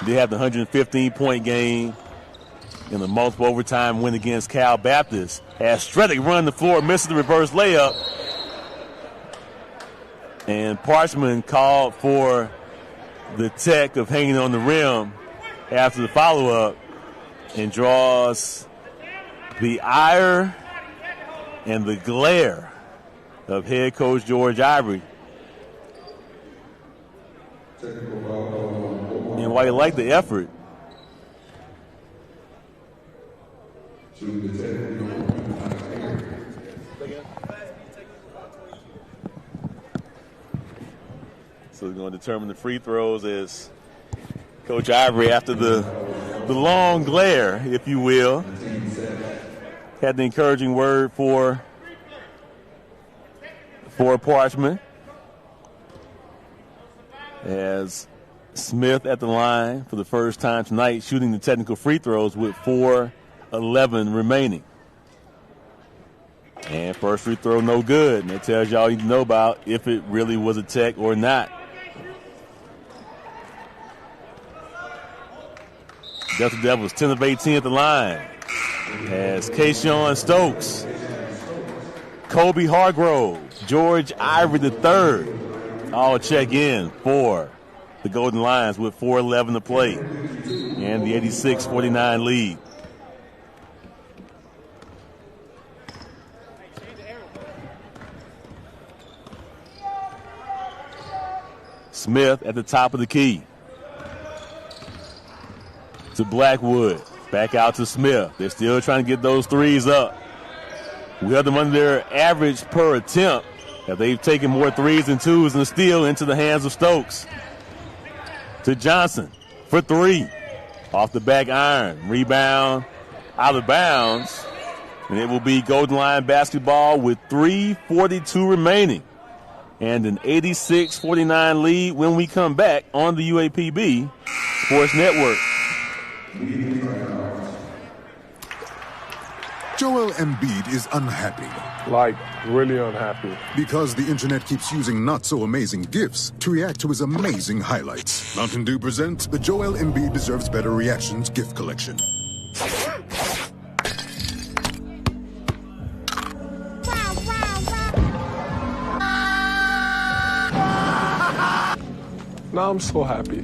They had the 115-point game in the multiple overtime win against Cal Baptist. As Stredick run the floor, misses the reverse layup. And Parchman called for the tech of hanging on the rim after the follow-up and draws the ire and the glare of head coach George Ivory. And while you like the effort, so we're going to determine the free throws as Coach Ivory, after the long glare, if you will, had the encouraging word for Parchman. As Smith at the line for the first time tonight, shooting the technical free throws with 4:11 remaining. And first free throw, no good. And that tells you all you need to know about if it really was a tech or not. Delta Devils 10 of 18 at the line. As Kayshawn Stokes, Kobe Hargrove, George Ivory III all check in for the Golden Lions with 4:11 to play and the 86-49 lead. Smith at the top of the key to Blackwood. Back out to Smith. They're still trying to get those threes up. We have them under their average per attempt. They've taken more threes and twos and steal into the hands of Stokes. To Johnson for three. Off the back iron. Rebound out of bounds. And it will be Golden Lion basketball with 3:42 remaining. And an 86-49 lead when we come back on the UAPB Sports Network. Joel Embiid is unhappy. Like, really unhappy. Because the internet keeps using not-so-amazing GIFs to react to his amazing highlights. Mountain Dew presents the Joel Embiid Deserves Better Reactions gift collection. Now I'm so happy.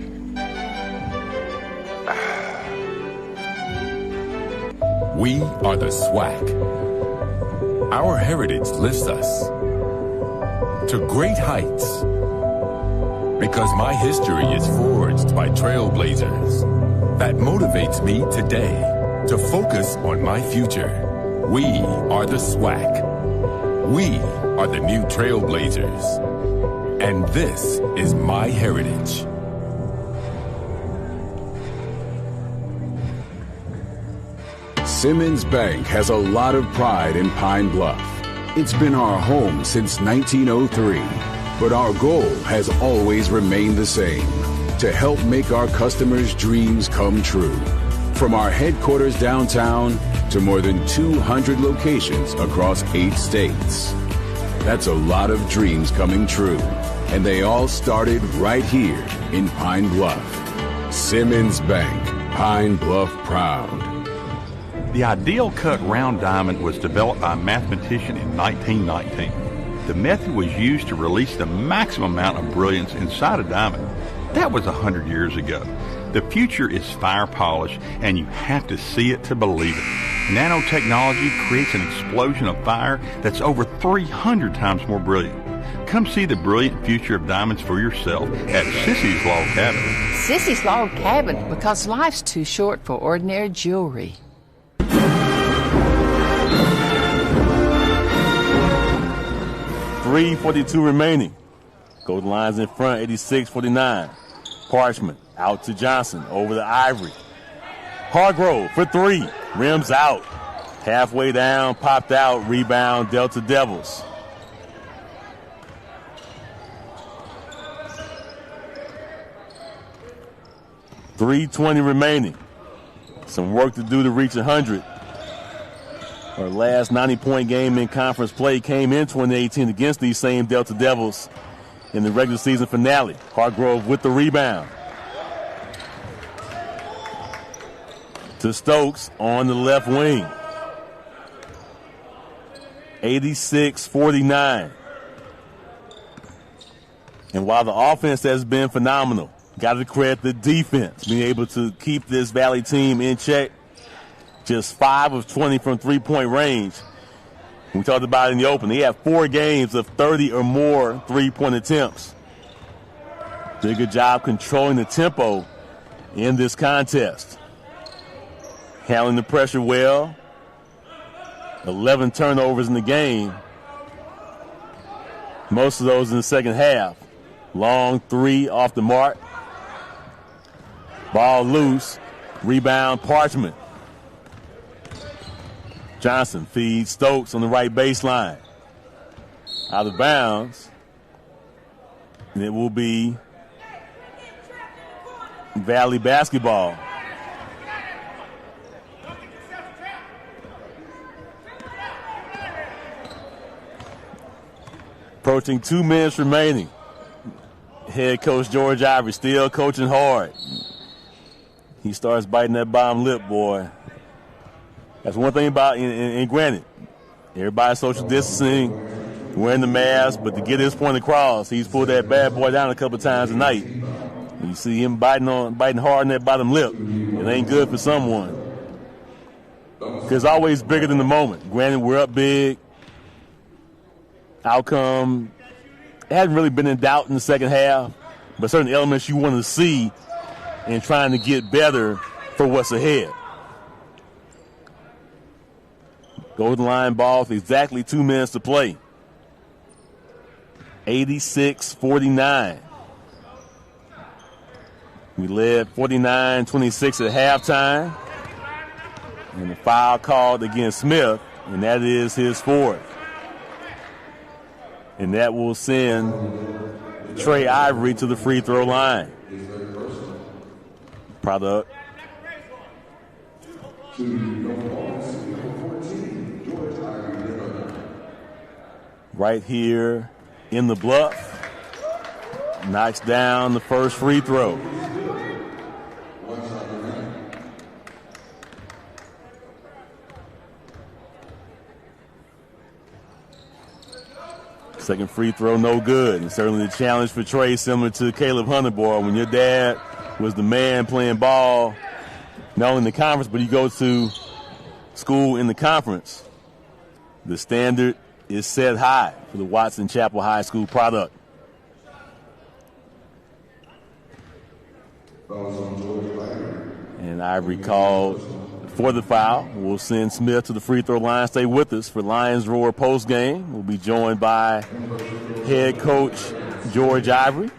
We are the SWAC. Our heritage lifts us to great heights because my history is forged by trailblazers. That motivates me today to focus on my future. We are the SWAC. We are the new trailblazers. And this is my heritage. Simmons Bank has a lot of pride in Pine-Bluff. It's been our home since 1903, but our goal has always remained the same, to help make our customers' dreams come true. From our headquarters downtown to more than 200 locations across 8 states. That's a lot of dreams coming true, and they all started right here in Pine Bluff. Simmons Bank, Pine Bluff proud. The ideal cut round diamond was developed by a mathematician in 1919. The method was used to release the maximum amount of brilliance inside a diamond. That was 100 years ago. The future is fire polish, and you have to see it to believe it. Nanotechnology creates an explosion of fire that's over 300 times more brilliant. Come see the brilliant future of diamonds for yourself at Sissy's Log Cabin. Sissy's Log Cabin, because life's too short for ordinary jewelry. 3:42 remaining. Golden Lions in front, 86-49. Parchman out to Johnson, over to Ivory. Hargrove for three, rims out. Halfway down, popped out, rebound, Delta Devils. .320 remaining. Some work to do to reach 100 Our last 90-point game in conference play came in 2018 against these same Delta Devils in the regular season finale. Hargrove with the rebound. To Stokes on the left wing. 86-49. And while the offense has been phenomenal, got to credit the defense, being able to keep this Valley team in check. Just 5 of 20 from three-point range. We talked about it in the open. They have 4 games of 30 or more three-point attempts. Did a good job controlling the tempo in this contest. Handling the pressure well. 11 turnovers in the game. Most of those in the second half. Long 3 off the mark. Ball loose. Rebound, Parchment. Johnson feeds Stokes on the right baseline. Out of bounds. And it will be Valley basketball. Approaching 2 minutes remaining. Head coach George Ivory still coaching hard. He starts biting that bottom lip, boy. That's one thing about, and granted, everybody's social distancing, wearing the mask, but to get his point across, he's pulled that bad boy down a couple times tonight. You see him biting hard on that bottom lip. It ain't good for someone. Because it's always bigger than the moment. Granted, we're up big. Outcome hadn't really been in doubt in the second half, but certain elements you want to see in trying to get better for what's ahead. Golden Line ball with exactly 2 minutes to play. 86-49. We led 49-26 at halftime. And the foul called against Smith, and that is his 4th. And that will send Trey Ivory to the free throw line. Product. Right here in the Bluff. Knocks down the first free throw. Second free throw, no good. And certainly the challenge for Trey, similar to Caleb Hunter, boy. When your dad was the man playing ball, not only in the conference, but you go to school in the conference, the standard is set high for the Watson Chapel High School product. And Ivory called for the foul. We'll send Smith to the free throw line. Stay with us for Lions Roar postgame. We'll be joined by head coach George Ivory.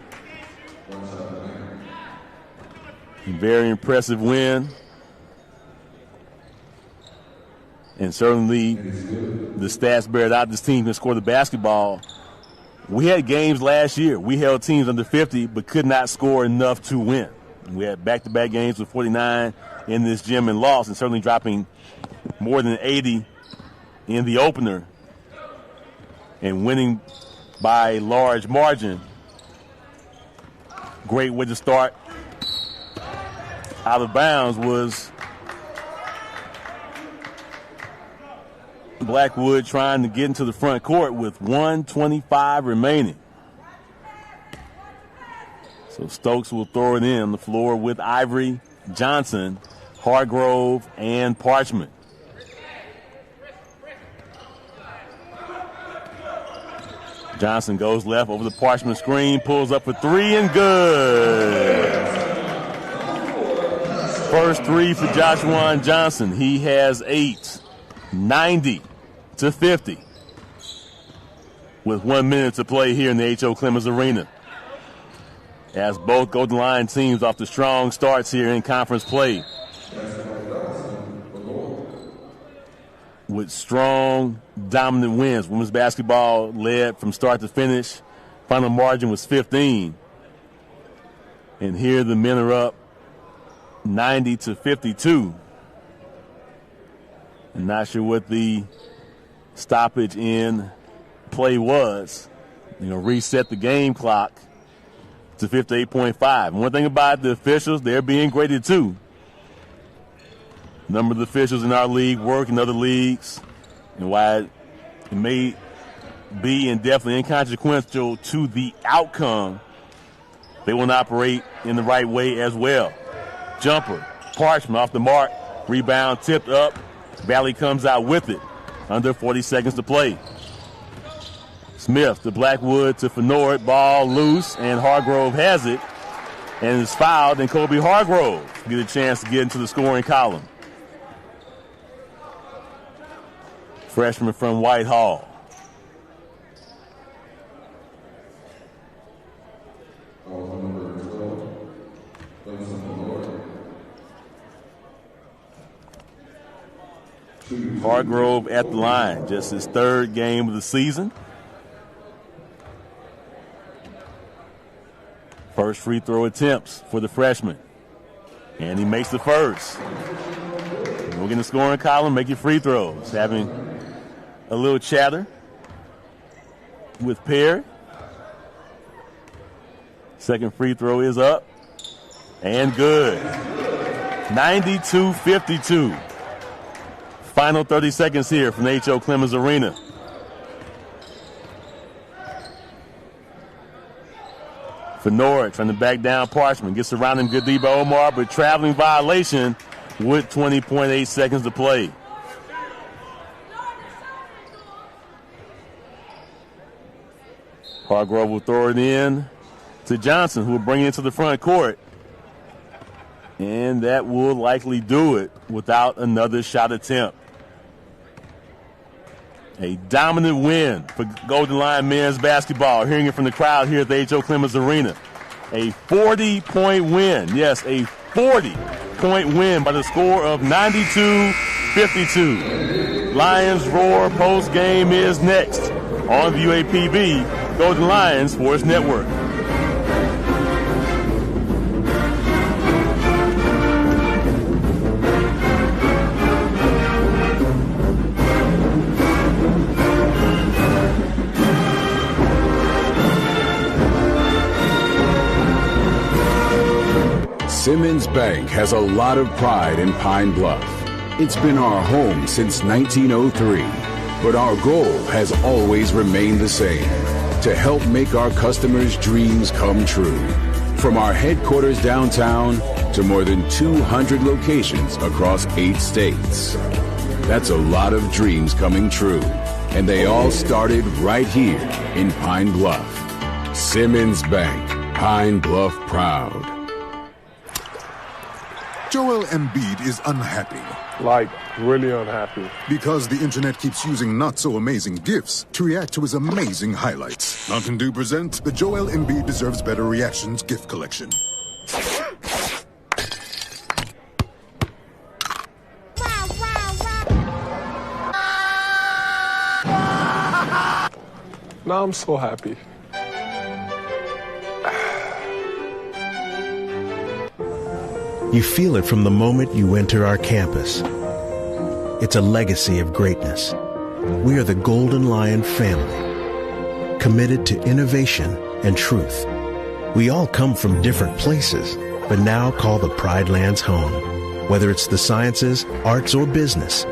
A very impressive win. And certainly the stats bear it out. This team can score the basketball. We had games last year. We held teams under 50 but could not score enough to win. We had back-to-back games with 49 in this gym and lost, and certainly dropping more than 80 in the opener and winning by a large margin. Great way to start. Out of bounds was Blackwood trying to get into the front court with 1:25 remaining. So Stokes will throw it in on the floor with Ivory, Johnson, Hargrove, and Parchment. Johnson goes left over the Parchment screen, pulls up for 3 and good. First 3 for Joshua Johnson. He has 8. 90-50 with 1 minute to play here in the H.O. Clemens Arena. As both Golden Lion teams off the strong starts here in conference play. With strong, dominant wins. Women's basketball led from start to finish. Final margin was 15. And here the men are up 90-52. I'm not sure what the stoppage in play was. Reset the game clock to 58.5. One thing about the officials, they're being graded too. A number of the officials in our league work in other leagues, and while it may be indefinitely inconsequential to the outcome, they will not operate in the right way as well. Jumper, Parchment off the mark, rebound tipped up, Valley comes out with it. Under 40 seconds to play. Smith to Blackwood to Fenord, ball loose, and Hargrove has it, and is fouled, and Kobe Hargrove get a chance to get into the scoring column. Freshman from Whitehall. Hargrove at the line, just his third game of the season. First free throw attempts for the freshman. And he makes the first. Look in the scoring column, make your free throws. Having a little chatter with Perry. Second free throw is up. And good. 92-52. Final 30 seconds here from the H.O. Clemens Arena. Fenord trying to back down Parchment. Gets around him, good D by Omar, but traveling violation with 20.8 seconds to play. Hargrove will throw it in to Johnson, who will bring it to the front court. And that will likely do it without another shot attempt. A dominant win for Golden Lion men's basketball. Hearing it from the crowd here at the H.O. Clemens Arena. A 40-point win. Yes, a 40-point win by the score of 92-52. Lions Roar post-game is next on the UAPB Golden Lion Sports Network. Simmons Bank has a lot of pride in Pine-Bluff. It's been our home since 1903, but our goal has always remained the same, to help make our customers' dreams come true. From our headquarters downtown to more than 200 locations across 8 states. That's a lot of dreams coming true, and they all started right here in Pine-Bluff. Simmons Bank, Pine-Bluff proud. Joel Embiid is unhappy. Like, really unhappy. Because the internet keeps using not-so-amazing GIFs to react to his amazing highlights. Mountain Dew presents the Joel Embiid Deserves Better Reactions gift collection. Now I'm so happy. You feel it from the moment you enter our campus. It's a legacy of greatness. We are the Golden Lion family, committed to innovation and truth. We all come from different places, but now call the Pride Lands home. Whether it's the sciences, arts, or business,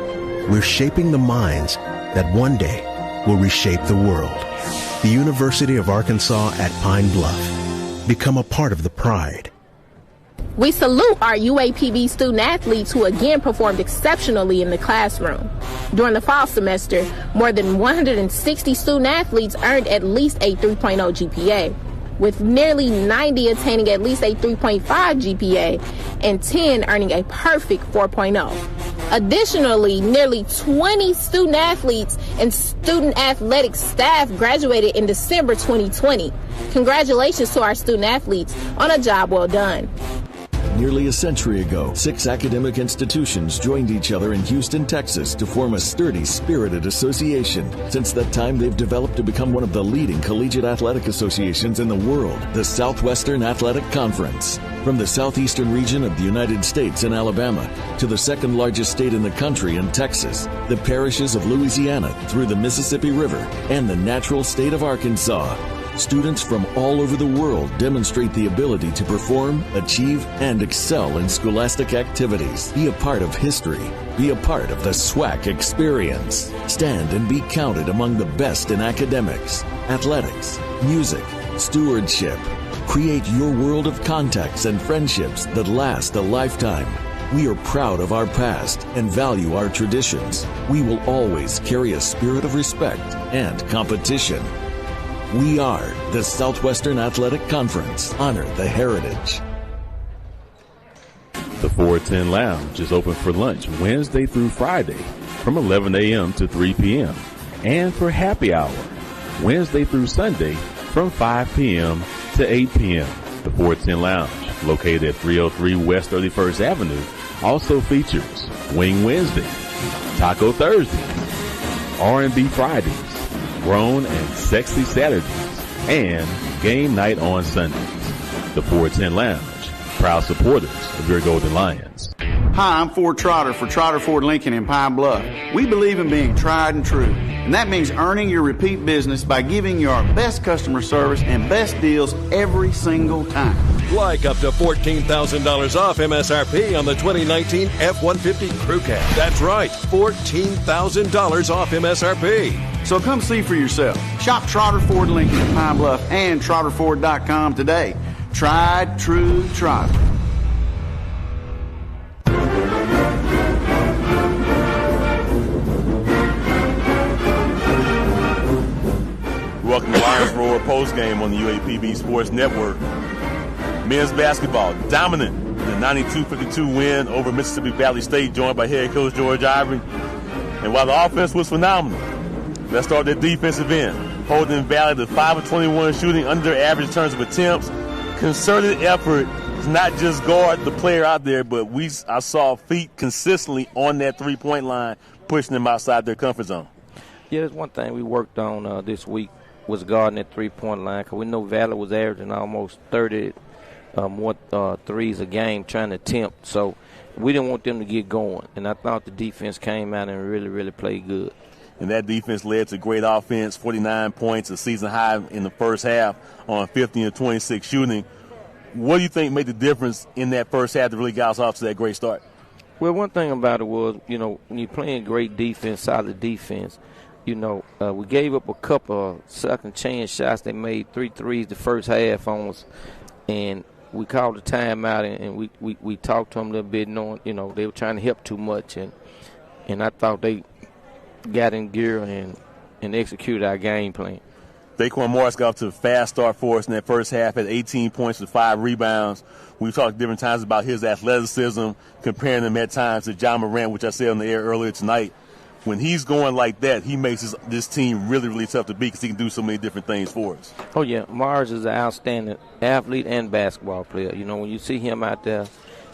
we're shaping the minds that one day will reshape the world. The University of Arkansas at Pine-Bluff. Become a part of the Pride. We salute our UAPB student athletes who again performed exceptionally in the classroom. During the fall semester, more than 160 student athletes earned at least a 3.0 GPA, with nearly 90 attaining at least a 3.5 GPA and 10 earning a perfect 4.0. Additionally, nearly 20 student athletes and student athletic staff graduated in December 2020. Congratulations to our student athletes on a job well done. Nearly a century ago, 6 academic institutions joined each other in Houston, Texas to form a sturdy, spirited association. Since that time, they've developed to become one of the leading collegiate athletic associations in the world, the Southwestern Athletic Conference. From the southeastern region of the United States in Alabama to the second largest state in the country in Texas, the parishes of Louisiana through the Mississippi River, and the natural state of Arkansas, students from all over the world demonstrate the ability to perform, achieve, and excel in scholastic activities. Be a part of history. Be a part of the SWAC experience. Stand and be counted among the best in academics, athletics, music, stewardship. Create your world of contacts and friendships that last a lifetime. We are proud of our past and value our traditions. We will always carry a spirit of respect and competition. We are the Southwestern Athletic Conference. Honor the heritage. The 410 Lounge is open for lunch Wednesday through Friday from 11 a.m. to 3 p.m. and for happy hour Wednesday through Sunday from 5 p.m. to 8 p.m. The 410 Lounge, located at 303 West 31st Avenue, also features Wing Wednesday, Taco Thursday, R&B Fridays, Grown and Sexy Saturdays, and Game Night on Sundays. The 410 Lounge, proud supporters of your Golden Lions. Hi, I'm Ford Trotter for Trotter Ford Lincoln in Pine-Bluff. We believe in being tried and true, and that means earning your repeat business by giving you our best customer service and best deals every single time. Like up to $14,000 off MSRP on the 2019 F-150 Crew Cab. That's right, $14,000 off MSRP. So come see for yourself. Shop Trotter Ford Lincoln in Pine Bluff and TrotterFord.com today. Tried, true, Trotter. Welcome to Lions Roar postgame on the UAPB Sports Network. Men's basketball dominant in the 92-52 win over Mississippi Valley State, joined by head coach George Ivory. And while the offense was phenomenal, let's start the defensive end. Holding Valley to 5 of 21 shooting under average turns of attempts. Concerted effort to not just guard the player out there, but I saw feet consistently on that three-point line, pushing them outside their comfort zone. Yeah, there's one thing we worked on this week was guarding that three-point line, because we know Valley was averaging almost 30 more threes a game trying to attempt. So we didn't want them to get going, and I thought the defense came out and really, really played good. And that defense led to great offense, 49 points, a season high in the first half on 50 of 26 shooting. What do you think made the difference in that first half that really got us off to that great start? Well, one thing about it was, when you're playing great defense, solid defense, we gave up a couple of second chance shots. They made 3 threes the first half on us, and we called the timeout, and we talked to them a little bit, knowing, they were trying to help too much, and I thought they got in gear and executed our game plan. Daquan Morris got off to a fast start for us in that first half at 18 points with 5 rebounds. We've talked different times about his athleticism, comparing him at times to John Morant, which I said on the air earlier tonight. When he's going like that, he makes this team really, really tough to beat because he can do so many different things for us. Oh, yeah. Morris is an outstanding athlete and basketball player. When you see him out there,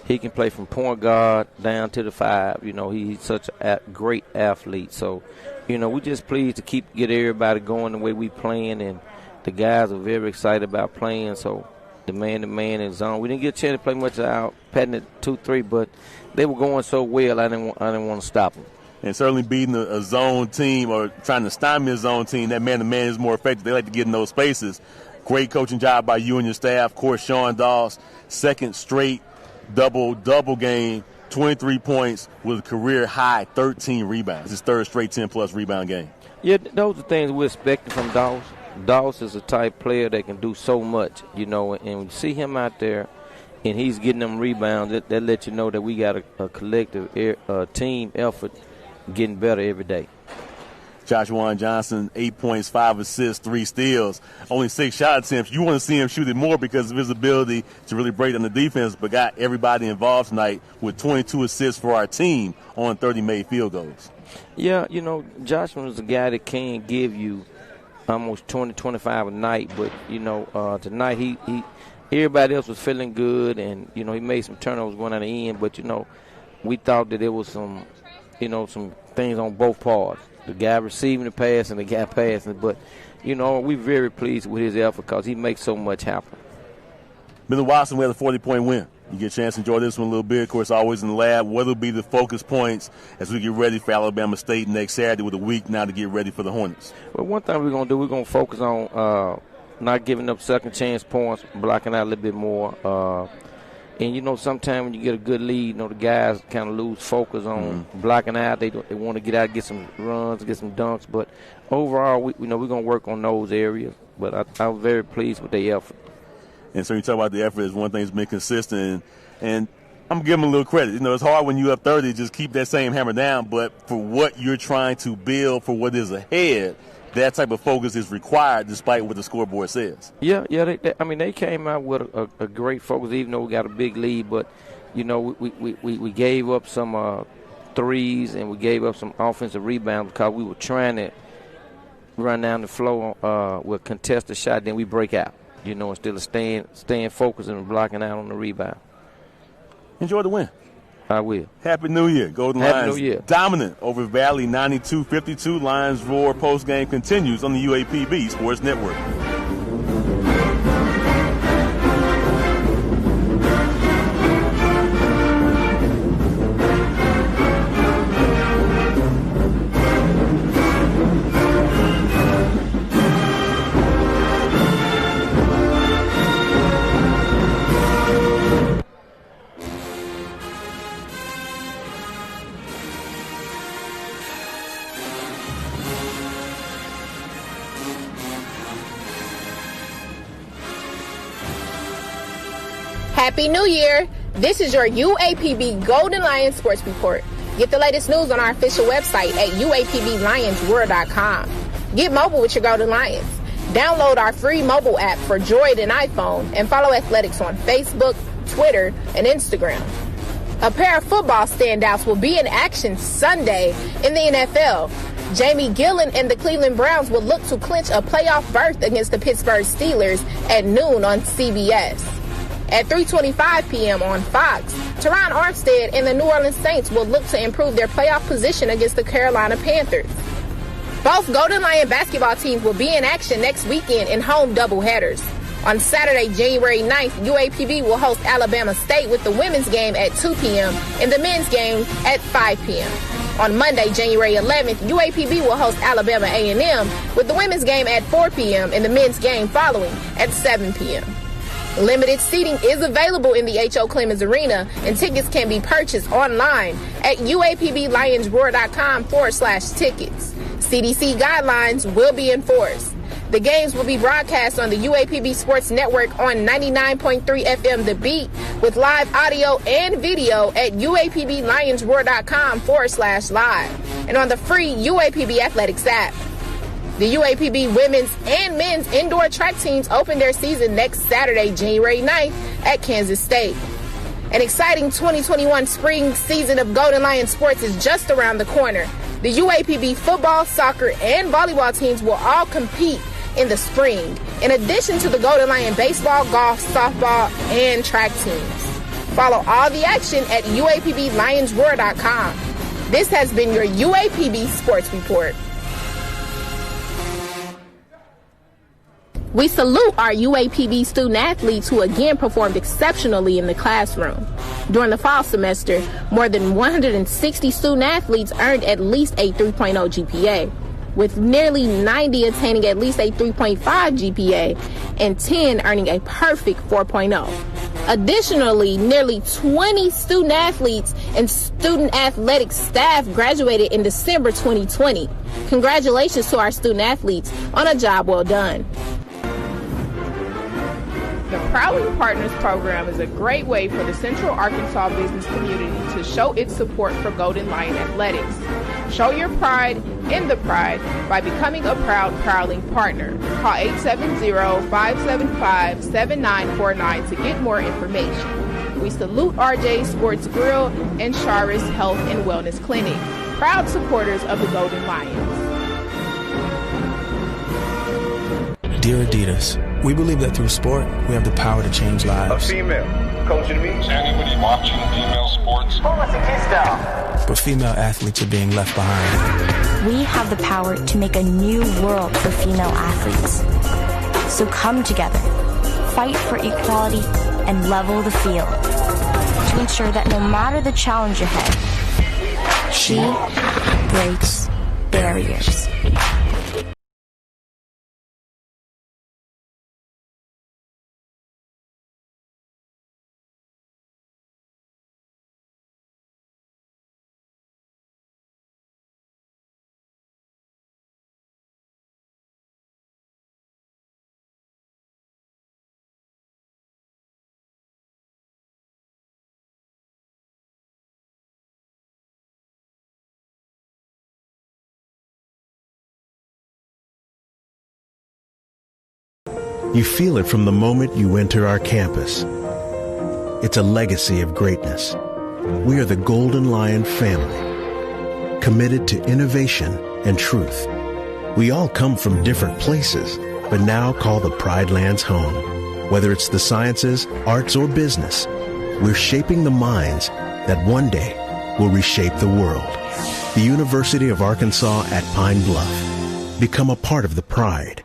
he can play from point guard down to the 5. He's such a great athlete. So, we're just pleased to get everybody going the way we playing, and the guys are very excited about playing. So, the man-to-man and zone. We didn't get a chance to play much out, patting it 2-3, but they were going so well, I didn't want to stop them. And certainly beating a zone team or trying to stymie a zone team, that man-to-man is more effective. They like to get in those spaces. Great coaching job by you and your staff. Of course, Sean Doss, second straight double game, 23 points with a career-high 13 rebounds. His third straight 10-plus rebound game. Yeah, those are things we're expecting from Doss. Doss is a type player that can do so much, and when you see him out there and he's getting them rebounds, that lets you know that we got a collective team effort getting better every day. Joshua Johnson, 8 points, 5 assists, 3 steals, only 6 shot attempts. You want to see him shoot it more because of his ability to really break down the defense, but got everybody involved tonight with 22 assists for our team on 30 made field goals. Yeah, Joshua is a guy that can give you almost 20, 25 a night, but, tonight everybody else was feeling good, and, he made some turnovers going at the end. But, we thought that there was some things on both parts, the guy receiving the pass and the guy passing. But, we're very pleased with his effort because he makes so much happen. Billy Watson, we had a 40-point win. You get a chance to enjoy this one a little bit. Of course, always in the lab. What will be the focus points as we get ready for Alabama State next Saturday with a week now to get ready for the Hornets? Well, one thing we're going to do, we're going to focus on not giving up second chance points, blocking out a little bit more. And, sometimes when you get a good lead, the guys kind of lose focus on blocking out. They want to get out, get some runs, get some dunks. But overall, we're going to work on those areas. But I'm very pleased with their effort. And so you talk about the effort as one thing that's been consistent. And I'm giving them a little credit. It's hard when you're up 30 just keep that same hammer down. But for what you're trying to build for what is ahead, that type of focus is required despite what the scoreboard says. Yeah. They came out with a great focus, even though we got a big lead. But, we gave up some threes and we gave up some offensive rebounds because we were trying to run down the floor with contested shot. Then we break out, instead of staying focused and blocking out on the rebound. Enjoy the win. I will. Happy New Year. Golden Happy Lions New Year. Dominant over Valley 92-52. Lions roar postgame continues on the UAPB Sports Network. Happy New Year! This is your UAPB Golden Lions Sports Report. Get the latest news on our official website at UAPBLionsWorld.com. Get mobile with your Golden Lions. Download our free mobile app for Droid and iPhone and follow athletics on Facebook, Twitter, and Instagram. A pair of football standouts will be in action Sunday in the NFL. Jamie Gillen and the Cleveland Browns will look to clinch a playoff berth against the Pittsburgh Steelers at noon on CBS. At 3:25 p.m. on Fox, Teron Armstead and the New Orleans Saints will look to improve their playoff position against the Carolina Panthers. Both Golden Lion basketball teams will be in action next weekend in home doubleheaders. On Saturday, January 9th, UAPB will host Alabama State with the women's game at 2 p.m. and the men's game at 5 p.m. On Monday, January 11th, UAPB will host Alabama A&M with the women's game at 4 p.m. and the men's game following at 7 p.m. Limited seating is available in the H.O. Clemens Arena, and tickets can be purchased online at UAPBLionsRoar.com/tickets. CDC guidelines will be enforced. The games will be broadcast on the UAPB Sports Network on 99.3 FM The Beat with live audio and video at UAPBLionsRoar.com/live and on the free UAPB Athletics app. The UAPB women's and men's indoor track teams open their season next Saturday, January 9th at Kansas State. An exciting 2021 spring season of Golden Lion sports is just around the corner. The UAPB football, soccer, and volleyball teams will all compete in the spring, in addition to the Golden Lion baseball, golf, softball, and track teams. Follow all the action at UAPBLionsRoar.com. This has been your UAPB Sports Report. We salute our UAPB student athletes who again performed exceptionally in the classroom. During the fall semester, more than 160 student athletes earned at least a 3.0 GPA, with nearly 90 attaining at least a 3.5 GPA and 10 earning a perfect 4.0. Additionally, nearly 20 student athletes and student athletic staff graduated in December 2020. Congratulations to our student athletes on a job well done. The Prowling Partners Program is a great way for the Central Arkansas business community to show its support for Golden Lion athletics. Show your pride in the pride by becoming a proud Prowling partner. Call 870-575-7949 to get more information. We salute RJ Sports Grill and Charis Health and Wellness Clinic, proud supporters of the Golden Lions. Dear Adidas, we believe that through sport, we have the power to change lives. A female coaching me. Is anybody watching female sports? But female athletes are being left behind. We have the power to make a new world for female athletes. So come together, fight for equality, and level the field to ensure that no matter the challenge ahead, she breaks barriers. You feel it from the moment you enter our campus. It's a legacy of greatness. We are the Golden Lion family, committed to innovation and truth. We all come from different places, but now call the Pride Lands home. Whether it's the sciences, arts, or business, we're shaping the minds that one day will reshape the world. The University of Arkansas at Pine-Bluff. Become a part of the Pride.